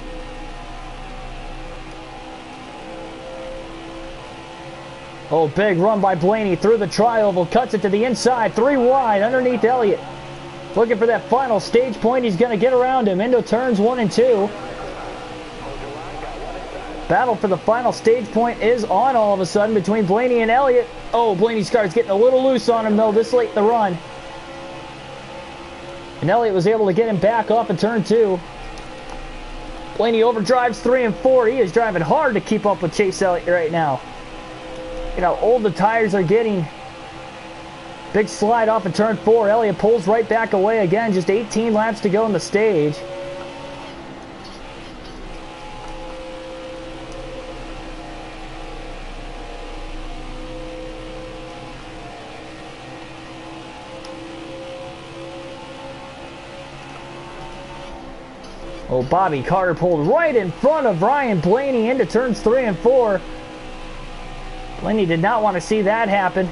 Oh, big run by Blaney through the tri-oval. Cuts it to the inside. 3 wide underneath Elliott. Looking for that final stage point. He's going to get around him into turns 1 and 2. Battle for the final stage point is on all of a sudden between Blaney and Elliott. Oh, Blaney's car is getting a little loose on him though this late in the run. And Elliott was able to get him back off in turn 2. Blaney overdrives 3 and 4. He is driving hard to keep up with Chase Elliott right now. You know how old the tires are getting. Big slide off of turn 4. Elliott pulls right back away again. Just 18 laps to go in the stage. Oh, Bobby Carter pulled right in front of Ryan Blaney into turns 3 and 4. Blaney did not want to see that happen.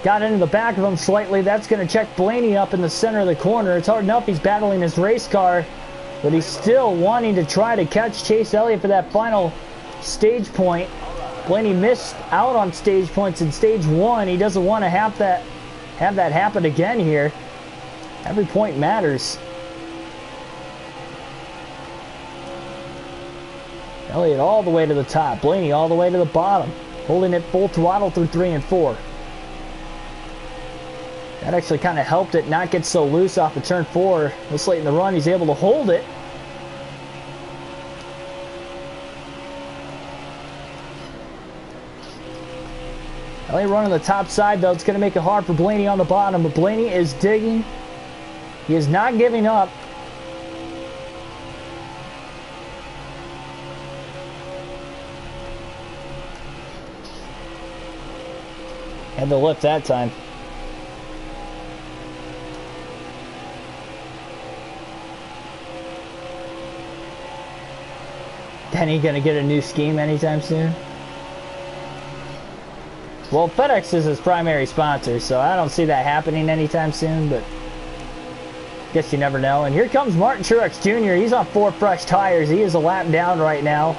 Got into the back of him slightly. That's going to check Blaney up in the center of the corner. It's hard enough he's battling his race car, but he's still wanting to try to catch Chase Elliott for that final stage point. Blaney missed out on stage points in stage 1. He doesn't want to have that happen again here. Every point matters. Elliott all the way to the top. Blaney all the way to the bottom. Holding it full throttle through 3 and 4. That actually kind of helped it not get so loose off of turn 4. This late in the run, he's able to hold it. Elliott running the top side, though. It's going to make it hard for Blaney on the bottom. But Blaney is digging. He is not giving up. Had the lift that time. Denny gonna get a new scheme anytime soon? Well, FedEx is his primary sponsor, so I don't see that happening anytime soon, but guess you never know. And here comes Martin Truex Jr. He's on 4 fresh tires. He is a lap down right now.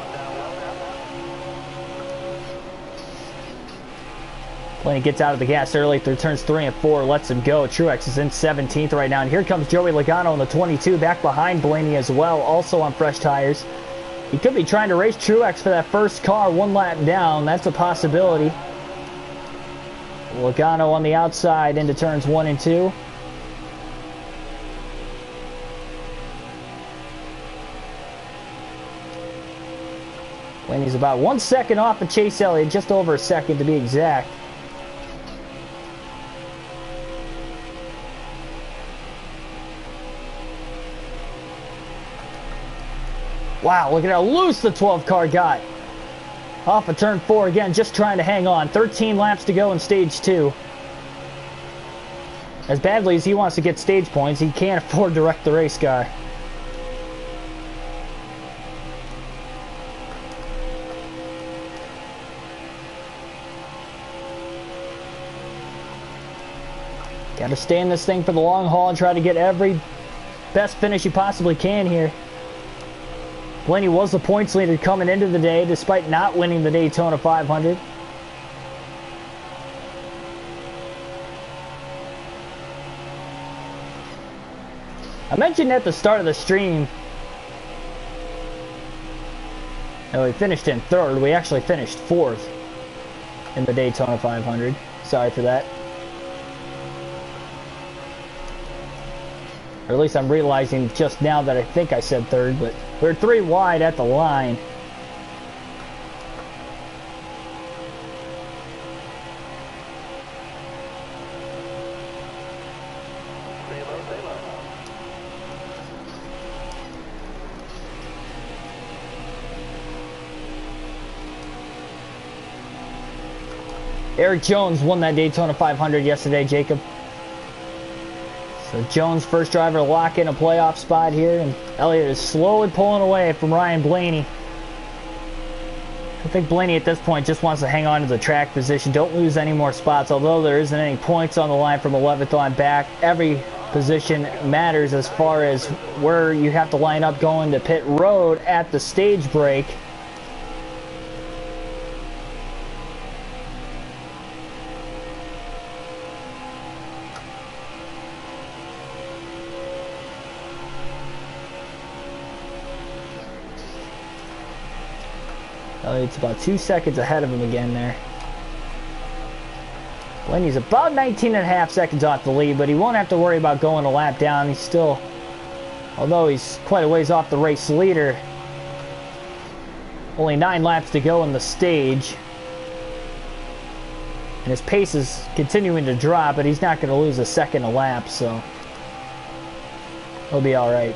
Blaney gets out of the gas early through turns 3 and 4, lets him go. Truex is in 17th right now. And here comes Joey Logano in the 22, back behind Blaney as well, also on fresh tires. He could be trying to race Truex for that first car 1 lap down. That's a possibility. Logano on the outside into turns 1 and 2. Blaney's about 1 second off of Chase Elliott, just over a second to be exact. Wow, look at how loose the 12 car got. Off of turn 4 again, just trying to hang on. 13 laps to go in stage 2. As badly as he wants to get stage points, he can't afford to wreck the race car. Got to stay in this thing for the long haul and try to get every best finish you possibly can here. Blaney was the points leader coming into the day despite not winning the Daytona 500. I mentioned at the start of the stream that we finished in third. We actually finished fourth in the Daytona 500. Sorry for that. Or at least I'm realizing just now that I think I said third, but we're 3 wide at the line. Eric Jones won that Daytona 500 yesterday, Jacob. So Jones, first driver to lock in a playoff spot here, and Elliott is slowly pulling away from Ryan Blaney. I think Blaney at this point just wants to hang on to the track position. Don't lose any more spots, although there isn't any points on the line from 11th on back. Every position matters as far as where you have to line up going to pit road at the stage break. It's about 2 seconds ahead of him again there. Blaney's about 19.5 seconds off the lead, but he won't have to worry about going a lap down. He's still, although he's quite a ways off the race leader, only 9 laps to go in the stage. And his pace is continuing to drop, but he's not going to lose a second a lap, so he'll be all right.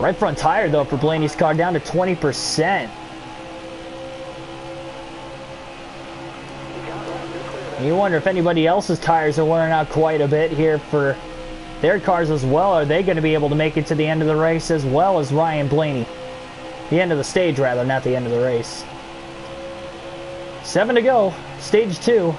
Right front tire, though, for Blaney's car down to 20%. You wonder if anybody else's tires are wearing out quite a bit here for their cars as well. Are they going to be able to make it to the end of the race as well as Ryan Blaney? The end of the stage, rather, not the end of the race. 7 to go, stage 2.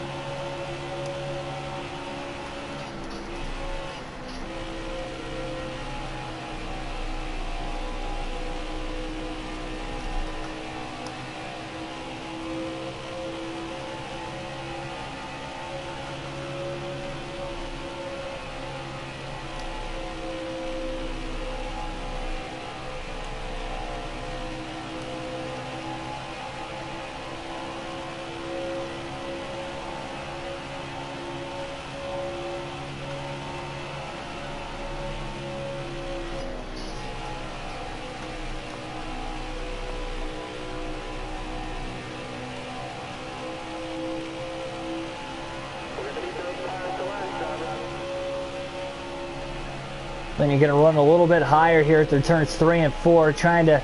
Then you're going to run a little bit higher here through turns 3 and 4, trying to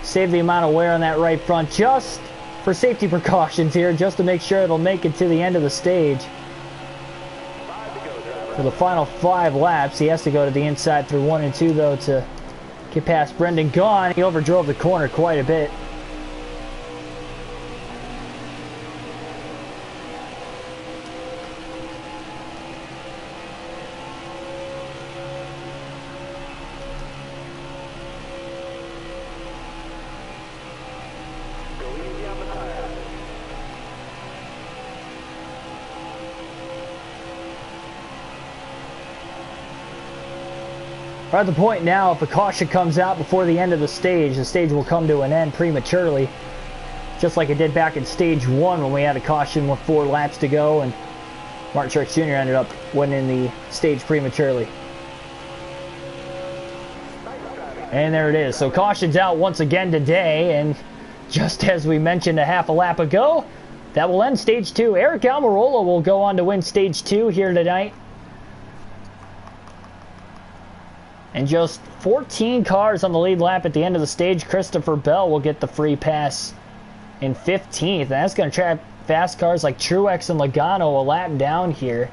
save the amount of wear on that right front just for safety precautions here, just to make sure it'll make it to the end of the stage. For the final 5 laps, he has to go to the inside through 1 and 2, though, to get past Brendan Gaughan. He overdrove the corner quite a bit. We're at the point now, if a caution comes out before the end of the stage will come to an end prematurely. Just like it did back in stage 1 when we had a caution with 4 laps to go and Martin Truex Jr. ended up winning the stage prematurely. And there it is. So caution's out once again today, and just as we mentioned a half a lap ago, that will end stage 2. Eric Almirola will go on to win stage 2 here tonight. And just 14 cars on the lead lap at the end of the stage. Christopher Bell will get the free pass in 15th. And that's going to fast cars like Truex and Logano a lap down here.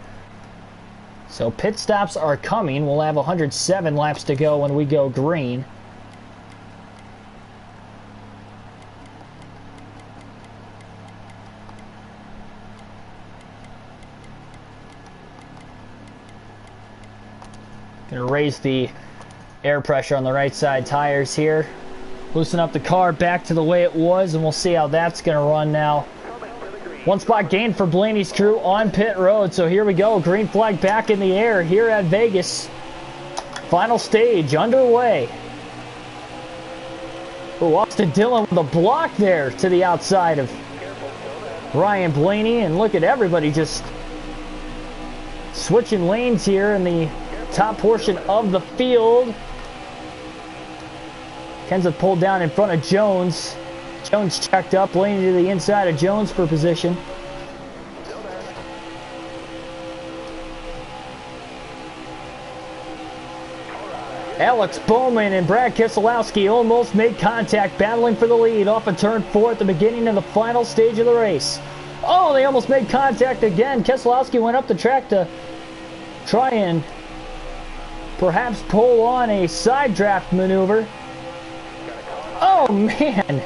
So pit stops are coming. We'll have 107 laps to go when we go green. Gonna raise the air pressure on the right side tires here. Loosen up the car back to the way it was, and we'll see how that's gonna run now. One spot gain for Blaney's crew on pit road. So here we go. Green flag back in the air here at Vegas. Final stage underway. Oh, Austin Dillon with a block there to the outside of Ryan Blaney. And look at everybody just switching lanes here in the top portion of the field. Kenseth pulled down in front of Jones. Jones checked up, Blaney to the inside of Jones for position. Alex Bowman and Brad Keselowski almost made contact, battling for the lead off of turn 4 at the beginning of the final stage of the race. Oh, they almost made contact again. Keselowski went up the track to try and perhaps pull on a side draft maneuver. Oh, man.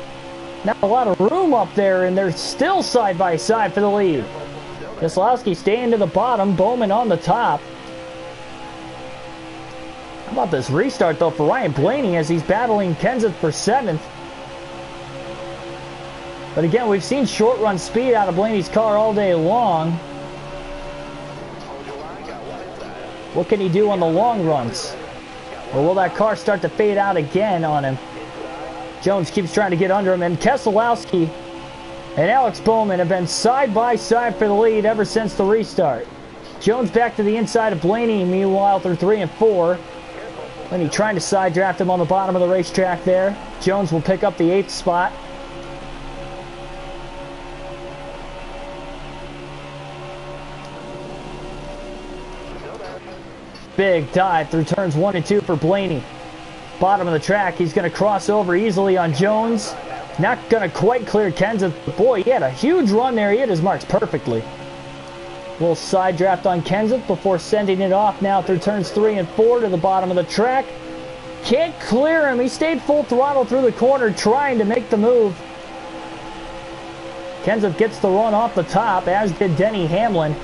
Not a lot of room up there, and they're still side by side for the lead. Keselowski staying to the bottom, Bowman on the top. How about this restart, though, for Ryan Blaney as he's battling Kenseth for 7th. But again, we've seen short run speed out of Blaney's car all day long. What can he do on the long runs? Or will that car start to fade out again on him? Jones keeps trying to get under him, and Keselowski and Alex Bowman have been side by side for the lead ever since the restart. Jones back to the inside of Blaney, meanwhile, through 3 and 4. Blaney trying to side draft him on the bottom of the racetrack there. Jones will pick up the 8th spot. Big dive through turns 1 and 2 for Blaney. Bottom of the track, he's going to cross over easily on Jones. Not going to quite clear Kenseth. Boy, he had a huge run there. He hit his marks perfectly. Little side draft on Kenseth before sending it off now through turns 3 and 4 to the bottom of the track. Can't clear him. He stayed full throttle through the corner trying to make the move. Kenseth gets the run off the top, as did Denny Hamlin.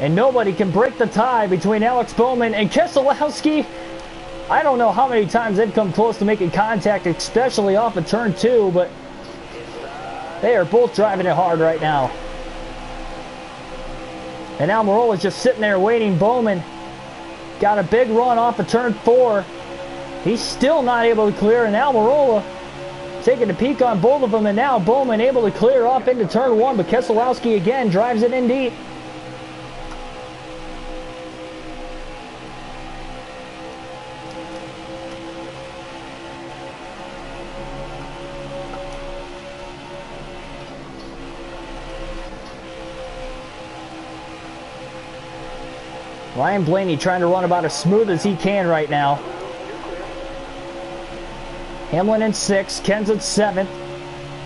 And nobody can break the tie between Alex Bowman and Keselowski. I don't know how many times they've come close to making contact, especially off of turn 2, but they are both driving it hard right now. And Almirola's just sitting there waiting. Bowman got a big run off of turn 4. He's still not able to clear, and Almirola taking a peek on both of them, and now Bowman able to clear off into turn 1, but Keselowski again drives it in deep. Ryan Blaney trying to run about as smooth as he can right now. Hamlin in 6th, Kenseth 7th,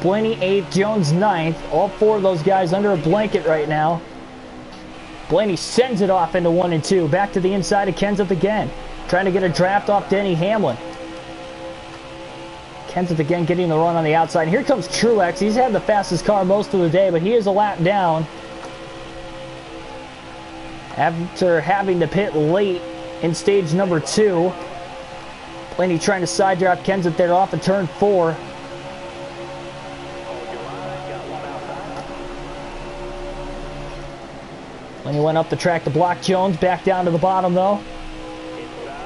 Blaney 8th, Jones 9th. All 4 of those guys under a blanket right now. Blaney sends it off into 1 and 2. Back to the inside of Kenseth again. Trying to get a draft off Denny Hamlin. Kenseth again getting the run on the outside. Here comes Truex. He's had the fastest car most of the day, but he is a lap down after having to pit late in stage number 2. Blaney trying to side draft Kenseth there off of turn 4. Blaney went up the track to block Jones, back down to the bottom though.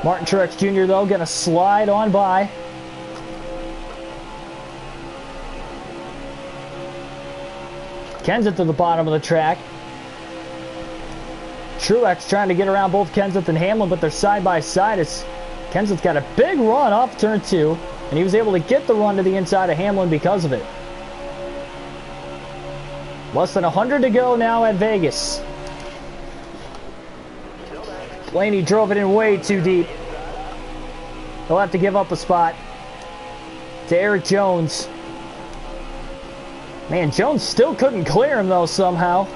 Martin Truex Jr. though gonna slide on by. Kenseth to the bottom of the track. Truex trying to get around both Kenseth and Hamlin, but they're side by side as Kenseth got a big run off turn 2, and he was able to get the run to the inside of Hamlin because of it. Less than 100 to go now at Vegas. Blaney drove it in way too deep. He'll have to give up a spot to Eric Jones. Man, Jones still couldn't clear him though somehow.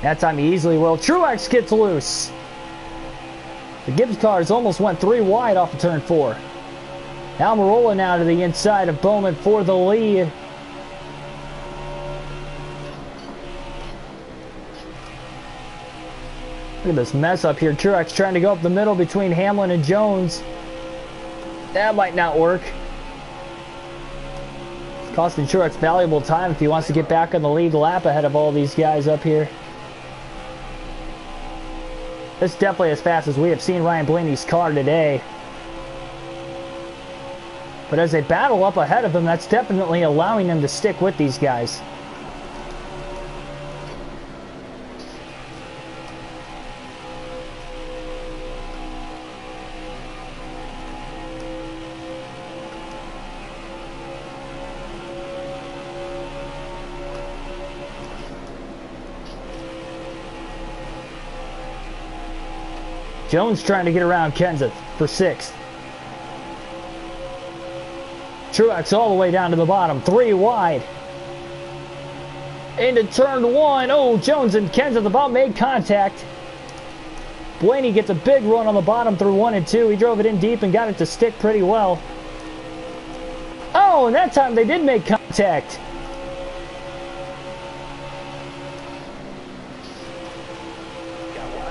That time he easily will. Truex gets loose. The Gibbs cars almost went 3 wide off of turn 4. Almirola now to the inside of Bowman for the lead. Look at this mess up here. Truex trying to go up the middle between Hamlin and Jones. That might not work. It's costing Truex valuable time if he wants to get back on the lead lap ahead of all these guys up here. This is definitely as fast as we have seen Ryan Blaney's car today. But as they battle up ahead of him, that's definitely allowing them to stick with these guys. Jones trying to get around Kenseth for 6th. Truex all the way down to the bottom, 3 wide. Into turn 1. Oh, Jones and Kenseth about made contact. Blaney gets a big run on the bottom through 1 and 2. He drove it in deep and got it to stick pretty well. Oh, and that time they did make contact.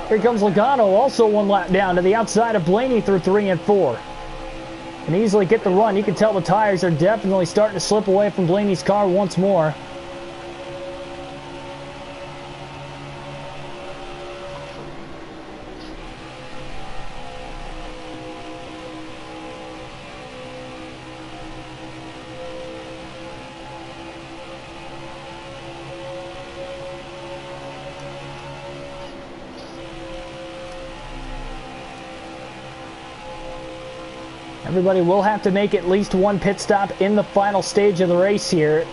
Here comes Logano, also 1 lap down to the outside of Blaney through 3 and 4. Can easily get the run. You can tell the tires are definitely starting to slip away from Blaney's car once more. Everybody will have to make at least 1 pit stop in the final stage of the race here.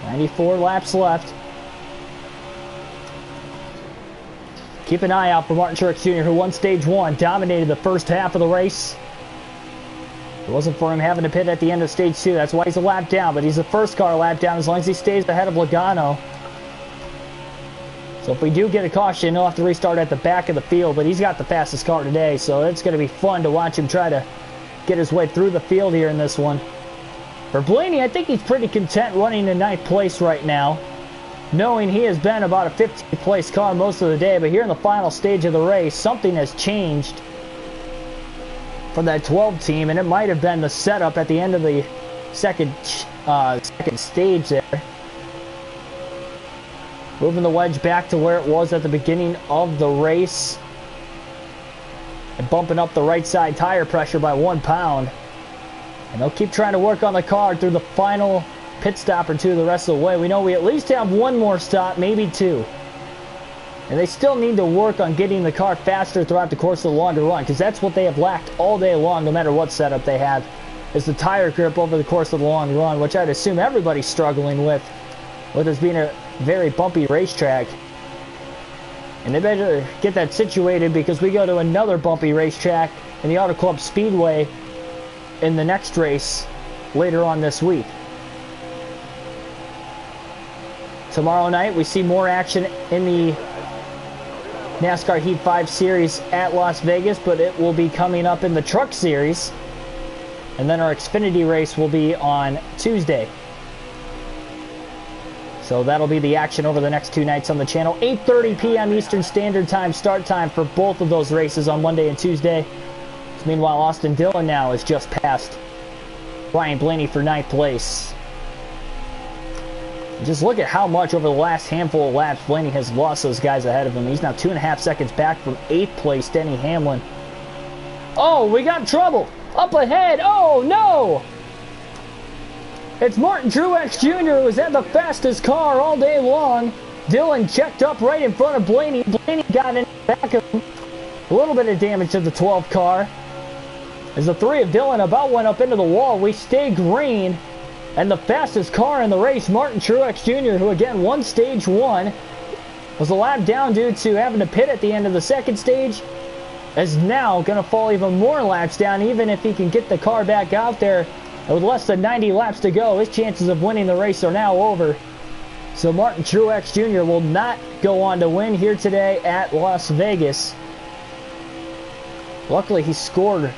94 laps left. Keep an eye out for Martin Truex Jr., who won stage 1, dominated the first half of the race. It wasn't for him having to pit at the end of stage 2. That's why he's a lap down, but he's the first car lap down as long as he stays ahead of Logano. So if we do get a caution, he'll have to restart at the back of the field, but he's got the fastest car today, so it's going to be fun to watch him try to get his way through the field here in this one. For Blaney, I think he's pretty content running in 9th place right now, knowing he has been about a 15th place car most of the day, but here in the final stage of the race, something has changed for that 12 team, and it might have been the setup at the end of the second stage there. Moving the wedge back to where it was at the beginning of the race. And bumping up the right side tire pressure by 1 pound. And they'll keep trying to work on the car through the final pit stop or 2 the rest of the way. We know we at least have 1 more stop, maybe 2. And they still need to work on getting the car faster throughout the course of the longer run, because that's what they have lacked all day long, no matter what setup they have, is the tire grip over the course of the long run, which I'd assume everybody's struggling with this being a very bumpy racetrack. And they better get that situated, because we go to another bumpy racetrack in the Auto Club Speedway in the next race later on this week. Tomorrow night we see more action in the NASCAR Heat 5 Series at Las Vegas, but it will be coming up in the Truck Series. And then our Xfinity race will be on Tuesday. So that'll be the action over the next 2 nights on the channel. 8:30 p.m. Eastern Standard Time start time for both of those races on Monday and Tuesday. Meanwhile, Austin Dillon now has just passed Ryan Blaney for 9th place. Just look at how much over the last handful of laps Blaney has lost those guys ahead of him. He's now 2.5 seconds back from 8th place Denny Hamlin. Oh, we got trouble! Up ahead! Oh, no! It's Martin Truex Jr. who was at the fastest car all day long. Dillon checked up right in front of Blaney. Blaney got in the back of him. A little bit of damage to the 12 car. As the 3 of Dillon about went up into the wall, we stay green. And the fastest car in the race, Martin Truex Jr., who again won stage 1, was a lap down due to having to pit at the end of the second stage, is now going to fall even more laps down. Even if he can get the car back out there with less than 90 laps to go, his chances of winning the race are now over. So Martin Truex Jr. will not go on to win here today at Las Vegas. Luckily, he scored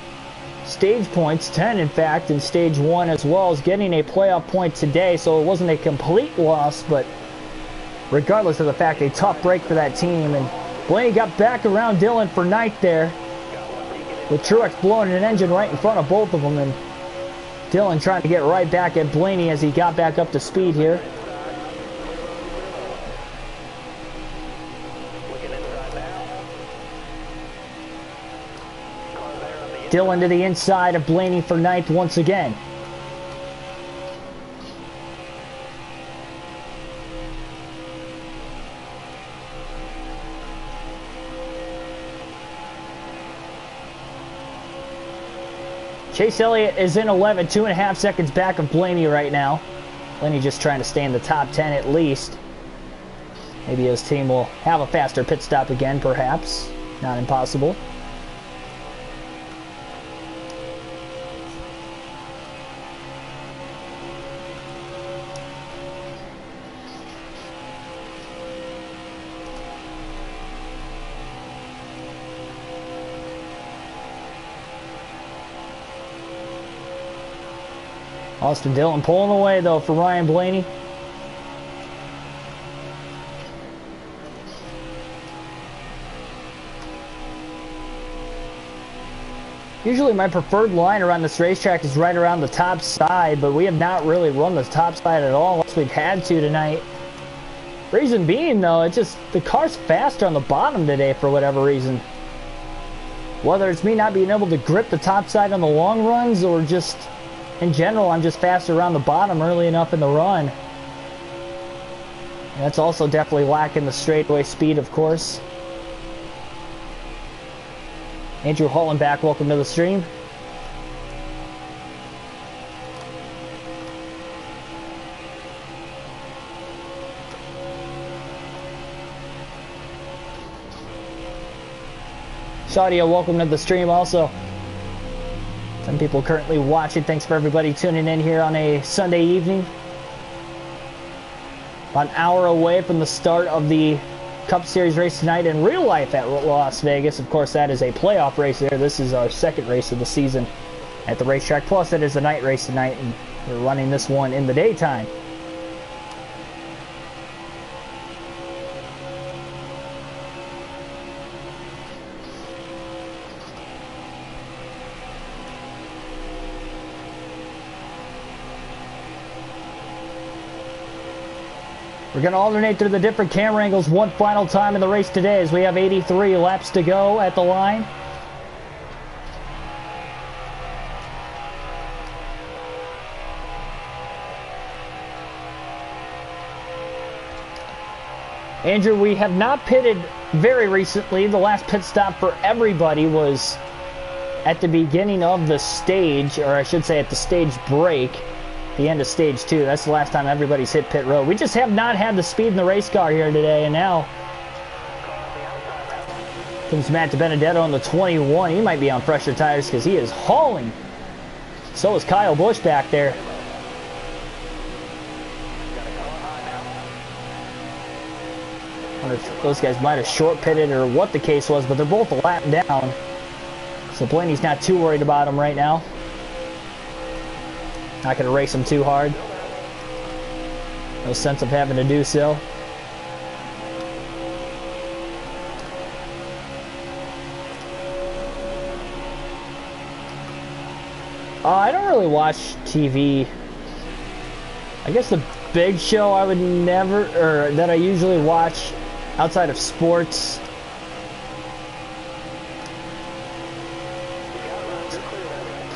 stage points, 10 in fact, in stage 1, as well as getting a playoff point today, so it wasn't a complete loss, but regardless of the fact, a tough break for that team. And Blaney got back around Dillon for ninth there, with Truex blowing an engine right in front of both of them, and Dillon trying to get right back at Blaney as he got back up to speed here. Dillon to the inside of Blaney for ninth once again. Chase Elliott is in 11, 2.5 seconds back of Blaney right now. Blaney just trying to stay in the top 10 at least. Maybe his team will have a faster pit stop again, perhaps. Not impossible. Austin Dillon pulling away, though, for Ryan Blaney. Usually my preferred line around this racetrack is right around the top side, but we have not really run the top side at all unless we've had to tonight. Reason being, though, it's just the car's faster on the bottom today for whatever reason. Whether it's me not being able to grip the top side on the long runs or just in general, I'm just faster around the bottom early enough in the run. And that's also definitely lacking the straightaway speed, of course. Andrew Hollenbach, welcome to the stream. Shadia, welcome to the stream also. Some people currently watching. Thanks for everybody tuning in here on a Sunday evening. About an hour away from the start of the Cup Series race tonight in real life at Las Vegas. Of course, that is a playoff race there. This is our second race of the season at the racetrack. Plus, it is a night race tonight, and we're running this one in the daytime. We're going to alternate through the different camera angles one final time in the race today as we have 83 laps to go at the line. Andrew, we have not pitted very recently. The last pit stop for everybody was at the beginning of the stage, or I should say at the stage break. The end of stage 2. That's the last time everybody's hit pit road. We just have not had the speed in the race car here today, and now comes Matt DiBenedetto on the 21. He might be on fresher tires because he is hauling. So is Kyle Busch back there. I wonder if those guys might have short pitted or what the case was, but they're both a lap down. So Blaney's not too worried about him right now. Not going to race him too hard. No sense of having to do so. I don't really watch TV. I guess the big show I would never, or that I usually watch outside of sports,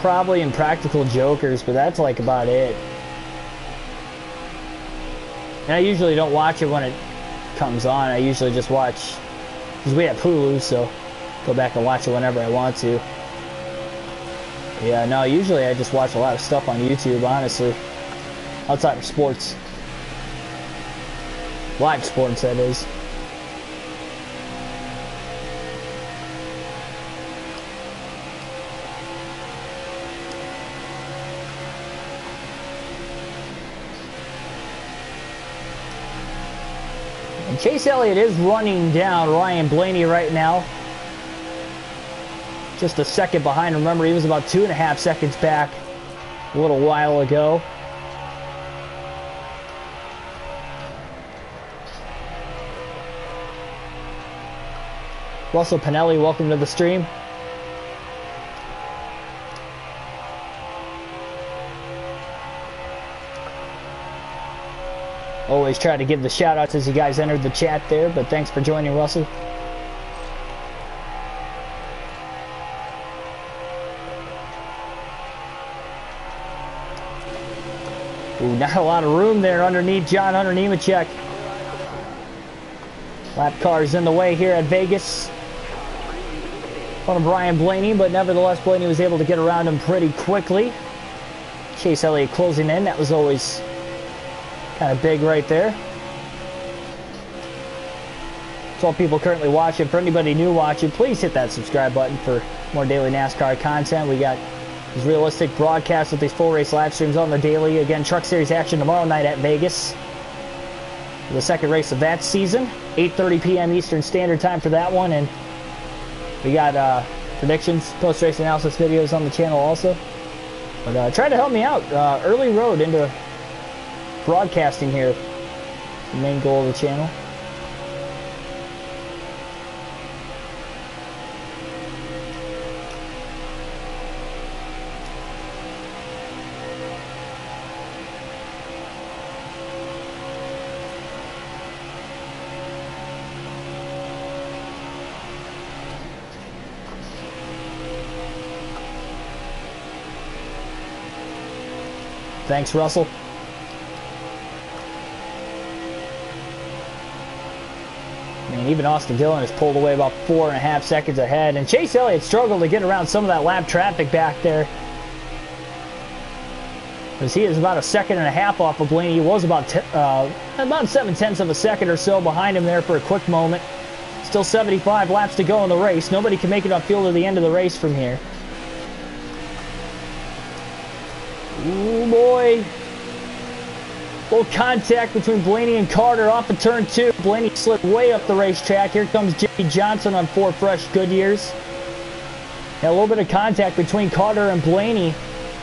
probably Impractical Jokers, but that's like about it. And I usually don't watch it when it comes on. I usually just watch, because we have Hulu, so go back and watch it whenever I want to. Yeah, no, usually I just watch a lot of stuff on YouTube, honestly, outside of sports. Live sports, that is. And Chase Elliott is running down Ryan Blaney right now. Just a second behind. Remember, he was about 2.5 seconds back a little while ago. Russell Pinelli, welcome to the stream. Always try to give the shout outs as you guys entered the chat there, but thanks for joining, Russell. Ooh, not a lot of room there underneath John Hunter Nemechek. Lap cars in the way here at Vegas. On Brian Blaney, but nevertheless Blaney was able to get around him pretty quickly. Chase Elliott closing in. That was always kind of big right there. To all people currently watching, for anybody new watching, please hit that subscribe button for more daily NASCAR content. We got these realistic broadcasts with these full race live streams on the daily. Again, Truck Series action tomorrow night at Vegas. The second race of that season. 8:30 p.m. Eastern Standard Time for that one. And we got predictions, post-race analysis videos on the channel also. But try to help me out. Early road into broadcasting here. The main goal of the channel. Thanks, Russell. Man, even Austin Dillon has pulled away about 4.5 seconds ahead. And Chase Elliott struggled to get around some of that lap traffic back there, because he is about 1.5 seconds off of Blaney. He was about 0.7 of a second or so behind him there for a quick moment. Still 75 laps to go in the race. Nobody can make it upfield to the end of the race from here. Ooh, boy. Little contact between Blaney and Carter off of turn 2. Blaney slipped way up the racetrack. Here comes Jimmy Johnson on 4 fresh Goodyears. Had a little bit of contact between Carter and Blaney.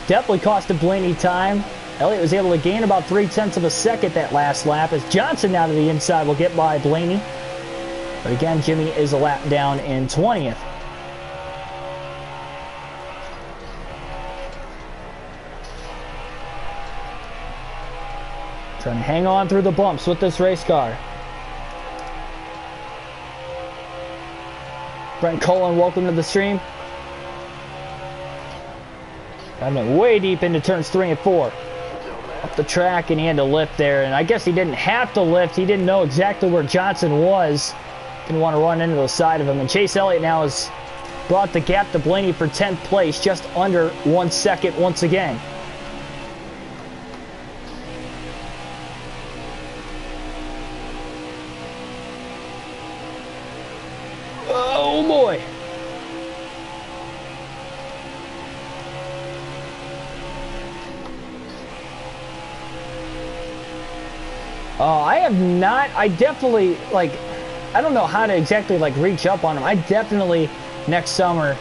Definitely costed Blaney time. Elliott was able to gain about 0.3 of a second that last lap, as Johnson now to the inside will get by Blaney. But again, Jimmy is a lap down in 20th. Trying to hang on through the bumps with this race car. Brent Cullen, welcome to the stream. Got him way deep into turns 3 and 4. Up the track, and he had to lift there. And I guess he didn't have to lift. He didn't know exactly where Johnson was. Didn't want to run into the side of him. And Chase Elliott now has brought the gap to Blaney for 10th place, just under 1 second once again. Oh boy. I have not. I definitely, like, I don't know how to exactly, like, reach up on him. I definitely, next summer,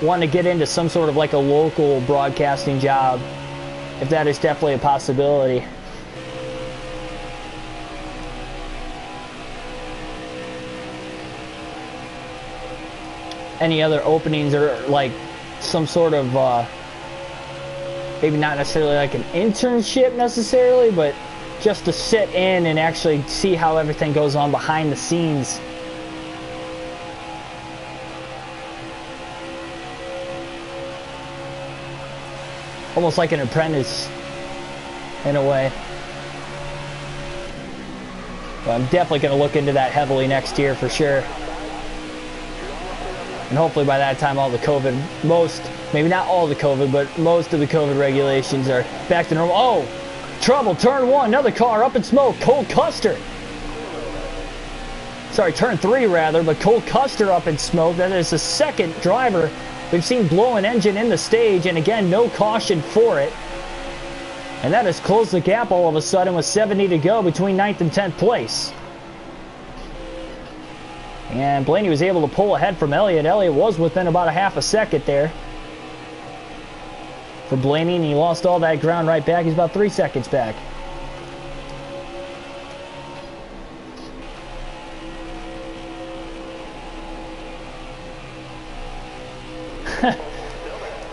want to get into some sort of, like, a local broadcasting job, if that is definitely a possibility. Any other openings, or like some sort of maybe not necessarily like an internship necessarily, but just to sit in and actually see how everything goes on behind the scenes. Almost like an apprentice in a way. But I'm definitely going to look into that heavily next year for sure. And hopefully by that time all the COVID, maybe not all the COVID, but most of the COVID regulations are back to normal. Oh, trouble, turn 1, another car up in smoke, Cole Custer. Sorry, turn 3 rather, but Cole Custer up in smoke. That is the second driver we've seen blow an engine in the stage, and again, no caution for it. And that has closed the gap all of a sudden with 70 to go between 9th and 10th place. And Blaney was able to pull ahead from Elliott. Elliott was within about a half a second there for Blaney, and he lost all that ground right back. He's about 3 seconds back.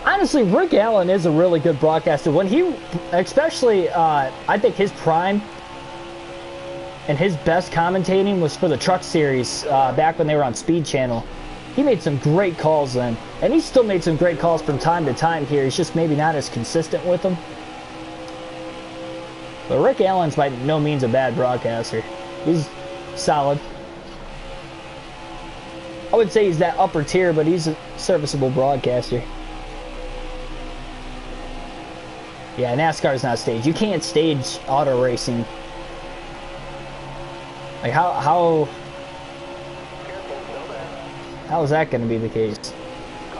Honestly, Rick Allen is a really good broadcaster. When he, especially, I think his prime and his best commentating was for the Truck Series back when they were on Speed Channel. He made some great calls then, and he still made some great calls from time to time here. He's just maybe not as consistent with them. But Rick Allen's by no means a bad broadcaster. He's solid. I would say he's that upper tier, but he's a serviceable broadcaster. Yeah, NASCAR is not staged. You can't stage auto racing. Like how is that going to be the case?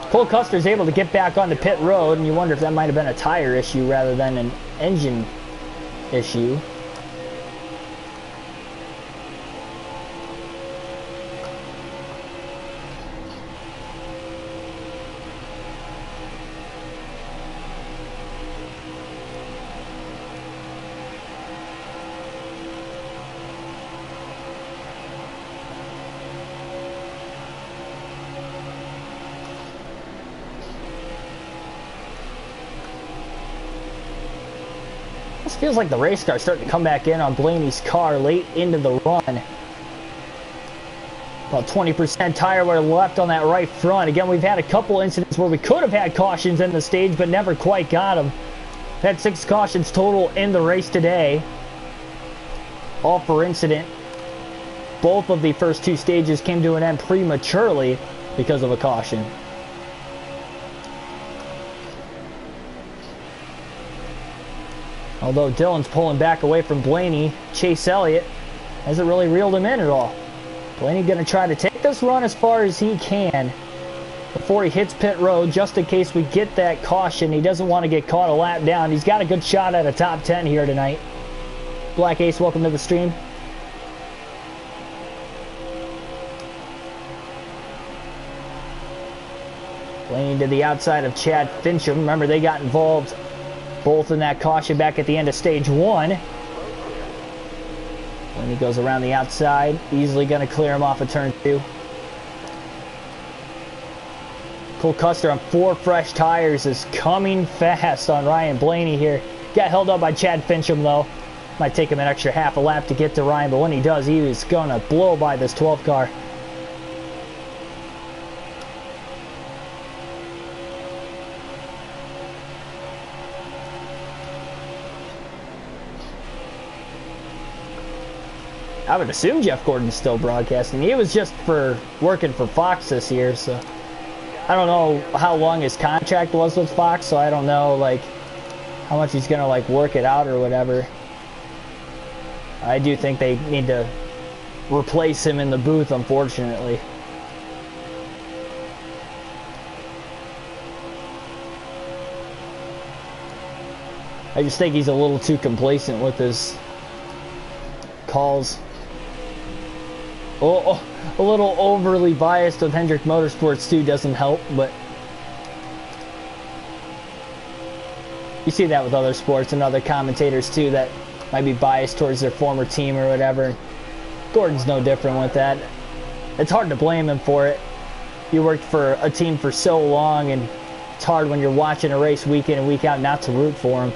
Cole Custer's able to get back on the pit road, and you wonder if that might have been a tire issue rather than an engine issue. This feels like the race car starting to come back in on Blaney's car late into the run. About 20% tire wear left on that right front. Again, we've had a couple incidents where we could have had cautions in the stage, but never quite got them. Had 6 cautions total in the race today. All for incident. Both of the first 2 stages came to an end prematurely because of a caution. Although Dillon's pulling back away from Blaney, Chase Elliott hasn't really reeled him in at all. Blaney going to try to take this run as far as he can before he hits pit road, just in case we get that caution. He doesn't want to get caught a lap down. He's got a good shot at a top 10 here tonight. Black Ace, welcome to the stream. Blaney to the outside of Chad Fincham. Remember, they got involved both in that caution back at the end of stage 1. When he goes around the outside, easily going to clear him off of turn 2. Cole Custer on 4 fresh tires is coming fast on Ryan Blaney here. Got held up by Chad Fincham though. Might take him an extra half a lap to get to Ryan, but when he does, he is going to blow by this 12 car. I would assume Jeff Gordon's still broadcasting. He was just for working for Fox this year, so I don't know how long his contract was with Fox, so I don't know like how much he's gonna like work it out or whatever. I do think they need to replace him in the booth, unfortunately. I just think he's a little too complacent with his calls. Oh, a little overly biased with Hendrick Motorsports too doesn't help, but you see that with other sports and other commentators too that might be biased towards their former team or whatever. Gordon's no different with that. It's hard to blame him for it. You worked for a team for so long, and it's hard when you're watching a race week in and week out not to root for him.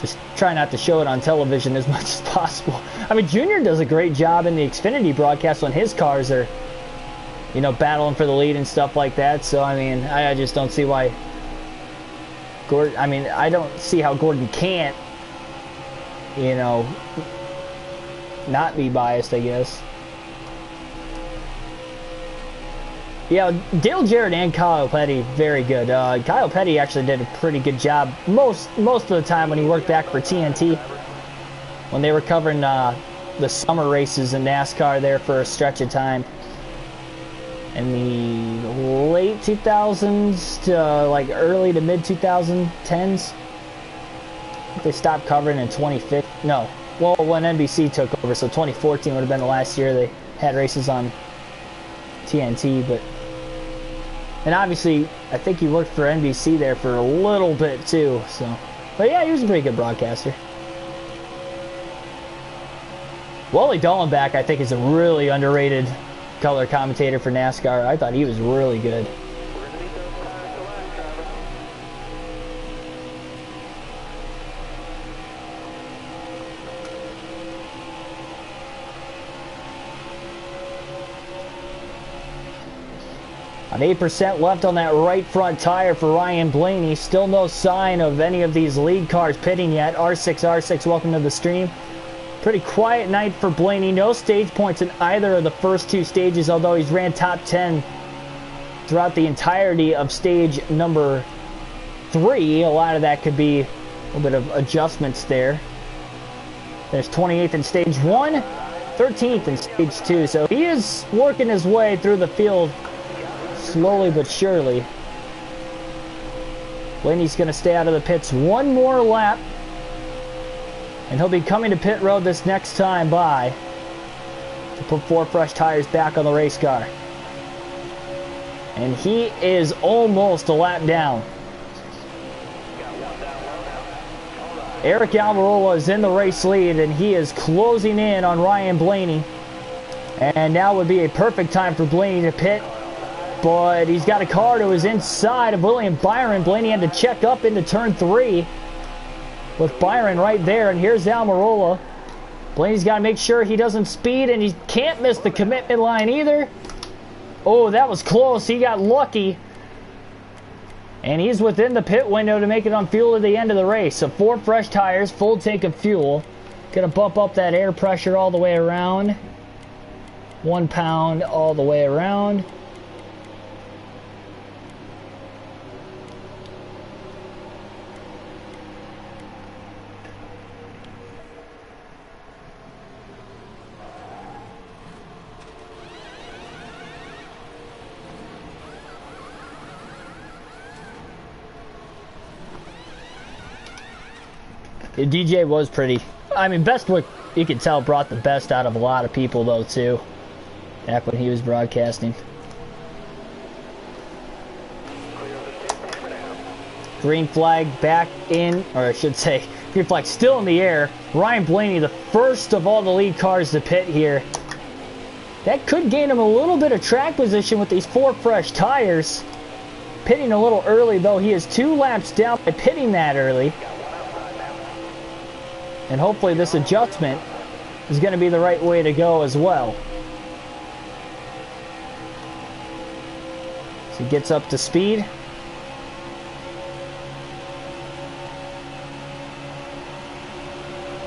Just try not to show it on television as much as possible. I mean, Junior does a great job in the Xfinity broadcast when his cars are, you know, battling for the lead and stuff like that. So, I mean, I just don't see why Gordon, I mean, I don't see how Gordon can't, you know, not be biased, I guess. Yeah, Dale Jarrett and Kyle Petty, very good. Kyle Petty actually did a pretty good job most of the time when he worked back for TNT. When they were covering the summer races in NASCAR there for a stretch of time. In the late 2000s to like early to mid 2010s. They stopped covering in 2015. No, well, when NBC took over, so 2014 would have been the last year they had races on TNT, but... And obviously, I think he worked for NBC there for a little bit too, so... But yeah, he was a pretty good broadcaster. Wally Dallenbach, I think, is a really underrated color commentator for NASCAR. I thought he was really good. On 8% left on that right front tire for Ryan Blaney. Still no sign of any of these lead cars pitting yet. R6, welcome to the stream. Pretty quiet night for Blaney. No stage points in either of the first two stages, although he's ran top 10 throughout the entirety of stage number 3. A lot of that could be a little bit of adjustments there. There's 28th in stage 1, 13th in stage 2. So he is working his way through the field slowly but surely. Blaney's going to stay out of the pits one more lap. And he'll be coming to pit road this next time by to put 4 fresh tires back on the race car. And he is almost a lap down. Eric Almirola is in the race lead, and he is closing in on Ryan Blaney. And now would be a perfect time for Blaney to pit. But he's got a car to his inside of William Byron. Blaney had to check up into turn 3 with Byron right there. And here's Almirola. Blaney's got to make sure he doesn't speed, and he can't miss the commitment line either. Oh, that was close. He got lucky. And he's within the pit window to make it on fuel at the end of the race. So 4 fresh tires, full tank of fuel. Gonna bump up that air pressure all the way around. 1 pound all the way around. DJ was pretty, I mean, Bestwick, you can tell, brought the best out of a lot of people, though, too, back when he was broadcasting. Green flag back in, or I should say, green flag still in the air. Ryan Blaney, the first of all the lead cars to pit here. That could gain him a little bit of track position with these 4 fresh tires. Pitting a little early, though. He is 2 laps down by pitting that early. And hopefully this adjustment is going to be the right way to go as well. So he gets up to speed.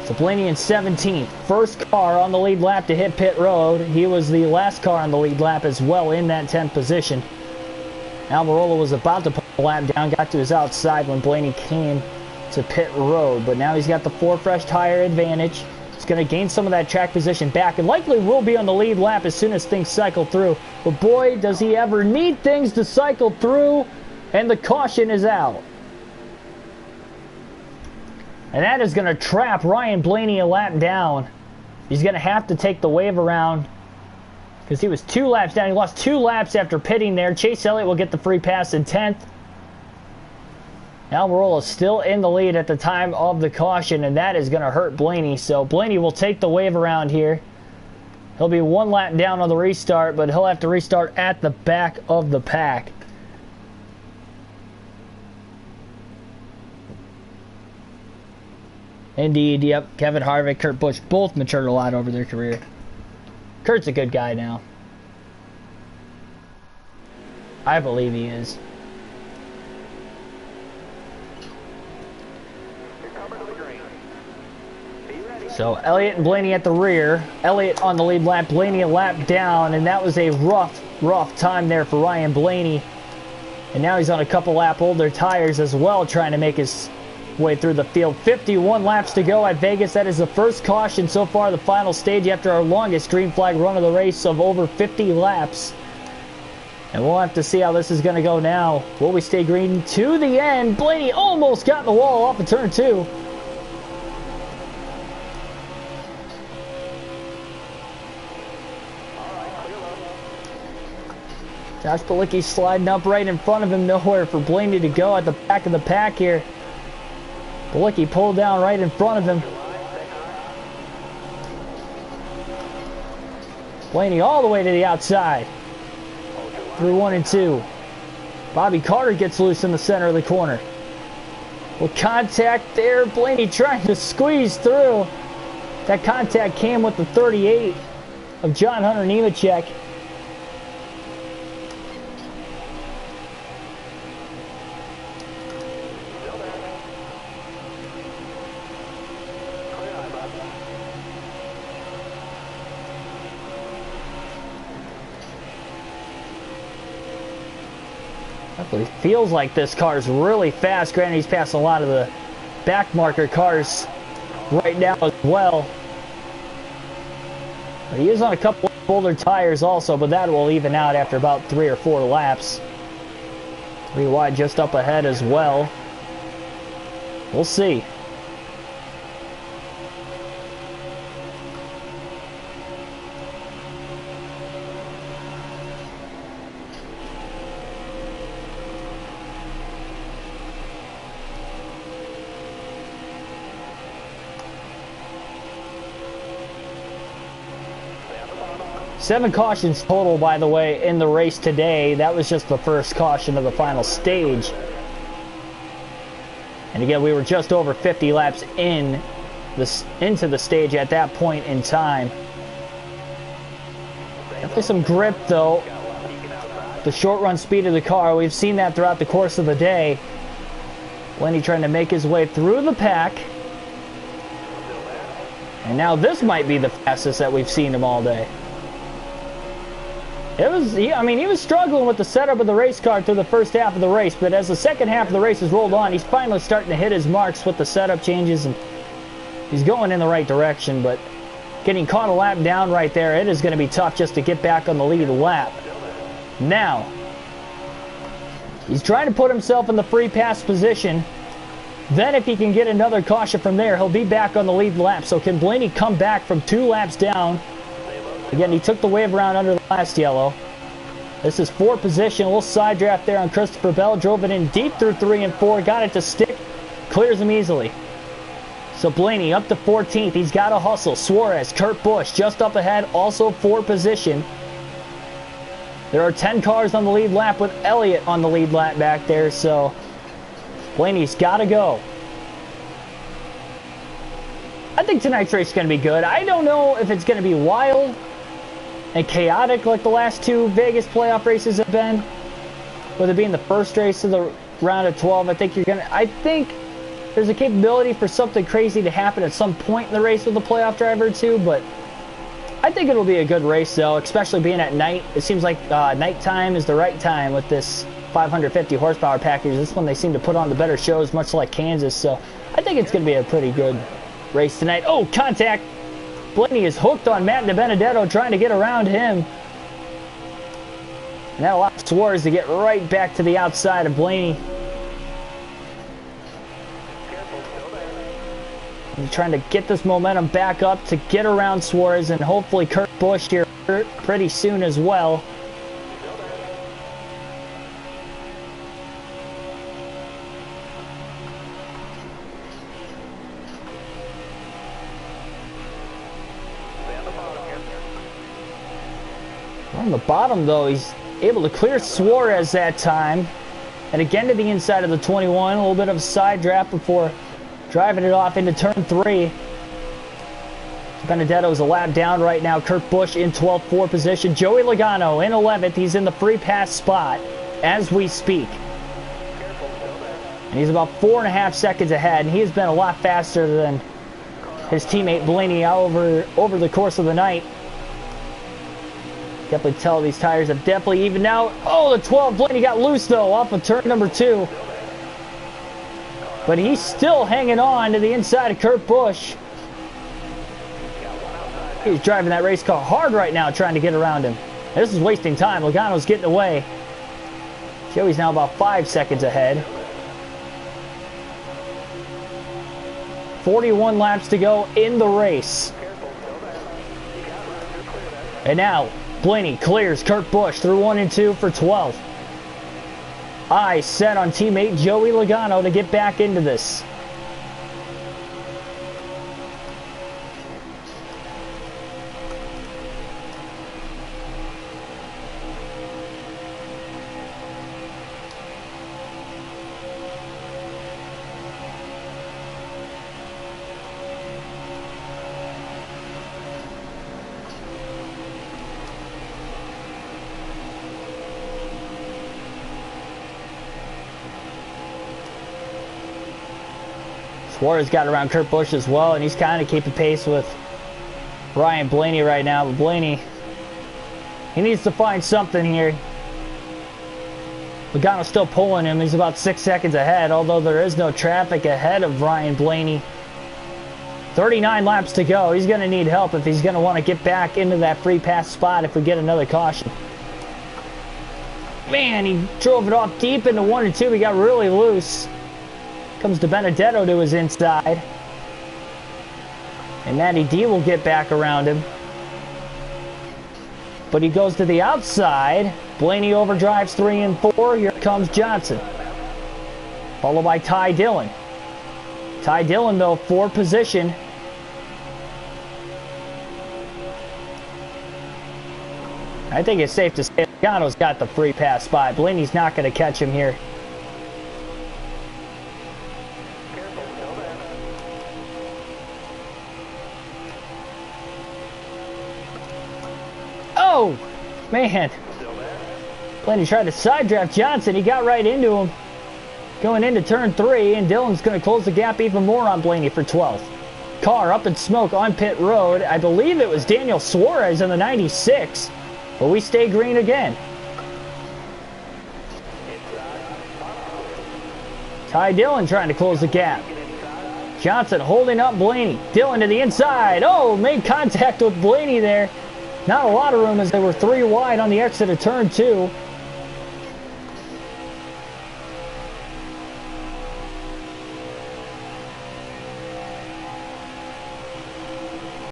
So Blaney in 17th. First car on the lead lap to hit pit road. He was the last car on the lead lap as well in that 10th position. Almirola was about to put the lap down, got to his outside when Blaney came to pit road, but now he's got the 4 fresh tire advantage. He's going to gain some of that track position back, and likely will be on the lead lap as soon as things cycle through. But boy, does he ever need things to cycle through, and the caution is out. And that is going to trap Ryan Blaney a lap down. He's going to have to take the wave around because he was 2 laps down. He lost 2 laps after pitting there. Chase Elliott will get the free pass in 10th. Almirola is still in the lead at the time of the caution, and that is going to hurt Blaney. So Blaney will take the wave around here. He'll be 1 lap down on the restart, but he'll have to restart at the back of the pack. Indeed, yep. Kevin Harvick, Kurt Busch both matured a lot over their career. Kurt's a good guy now. I believe he is. So Elliott and Blaney at the rear. Elliott on the lead lap, Blaney a lap down, and that was a rough time there for Ryan Blaney. And now he's on a couple lap older tires as well, trying to make his way through the field. 51 laps to go at Vegas. That is the first caution so far, the final stage after our longest green flag run of the race of over 50 laps. And we'll have to see how this is going to go now. Will we stay green to the end? Blaney almost got in the wall off of turn 2. Josh Bilicki sliding up right in front of him. Nowhere for Blaney to go at the back of the pack here. Bilicki pulled down right in front of him. Blaney all the way to the outside. Through 1 and 2. Bobby Carter gets loose in the center of the corner. Well, contact there. Blaney trying to squeeze through. That contact came with the 38 of John Hunter Nemechek. Definitely feels like this car is really fast. Granted, he's passed a lot of the back marker cars right now as well. But he is on a couple of older tires also, but that will even out after about 3 or 4 laps. 3 wide just up ahead as well. We'll see. Seven cautions total, by the way, in the race today. That was just the first caution of the final stage. And again, we were just over 50 laps into the stage at that point in time. Definitely some grip, though. The short run speed of the car, we've seen that throughout the course of the day. Blaney trying to make his way through the pack. And now this might be the fastest that we've seen him all day. He was struggling with the setup of the race car through the first half of the race, but as the second half of the race has rolled on, he's finally starting to hit his marks with the setup changes, and he's going in the right direction, but getting caught a lap down right there, it is going to be tough just to get back on the lead lap. Now, he's trying to put himself in the free pass position. Then if he can get another caution from there, he'll be back on the lead lap. So can Blaney come back from 2 laps down? Again, he took the wave around under the last yellow. This is 4th position. A little side draft there on Christopher Bell. Drove it in deep through 3 and 4. Got it to stick. Clears him easily. So Blaney up to 14th. He's got to hustle. Suarez, Kurt Busch just up ahead. Also 4th position. There are 10 cars on the lead lap with Elliott on the lead lap back there. So Blaney's got to go. I think tonight's race is going to be good. I don't know if it's going to be wild and chaotic like the last 2 Vegas playoff races have been. With it being the first race of the round of 12, I think there's a capability for something crazy to happen at some point in the race with the playoff driver too, but I think it'll be a good race though, especially being at night. It seems like nighttime is the right time with this 550 horsepower package. This one they seem to put on the better shows, much like Kansas, so I think it's going to be a pretty good race tonight. Oh, contact! Blaney is hooked on Matt DiBenedetto, trying to get around him. And that allows Suarez to get right back to the outside of Blaney. He's trying to get this momentum back up to get around Suarez, and hopefully Kurt Busch here pretty soon as well. On the bottom, though, he's able to clear Suarez that time. And again to the inside of the 21. A little bit of a side draft before driving it off into turn 3. Benedetto's a lap down right now. Kurt Busch in 12th, 4th position. Joey Logano in 11th. He's in the free pass spot as we speak. And he's about 4.5 seconds ahead. And he has been a lot faster than his teammate Blaney over the course of the night. Definitely tell these tires have definitely evened out. Oh, the 12. Blaney got loose, though, off of turn number 2. But he's still hanging on to the inside of Kurt Busch. He's driving that race car hard right now, trying to get around him. This is wasting time. Logano's getting away. Joey's now about 5 seconds ahead. 41 laps to go in the race. And now, Blaney clears Kurt Busch through 1 and 2 for 12. Eyes set on teammate Joey Logano to get back into this. Suarez got around Kurt Busch as well, and he's kind of keeping pace with Ryan Blaney right now. But Blaney, he needs to find something here. Logano's still pulling him. He's about 6 seconds ahead, although there is no traffic ahead of Ryan Blaney. 39 laps to go. He's going to need help if he's going to want to get back into that free pass spot if we get another caution. Man, he drove it off deep into 1 and 2. He got really loose. Comes to Benedetto to his inside. And Matty D will get back around him. But he goes to the outside. Blaney overdrives 3 and 4. Here comes Johnson. Followed by Ty Dillon. Ty Dillon, though, for position. I think it's safe to say Logano's got the free pass spot. Blaney's not going to catch him here. Oh, man. Blaney tried to side draft Johnson. He got right into him. Going into turn 3, and Dillon's going to close the gap even more on Blaney for 12th. Car up in smoke on pit road. I believe it was Daniel Suarez in the 96, but we stay green again. Ty Dillon trying to close the gap. Johnson holding up Blaney. Dillon to the inside. Oh, made contact with Blaney there. Not a lot of room as they were 3 wide on the exit of turn 2.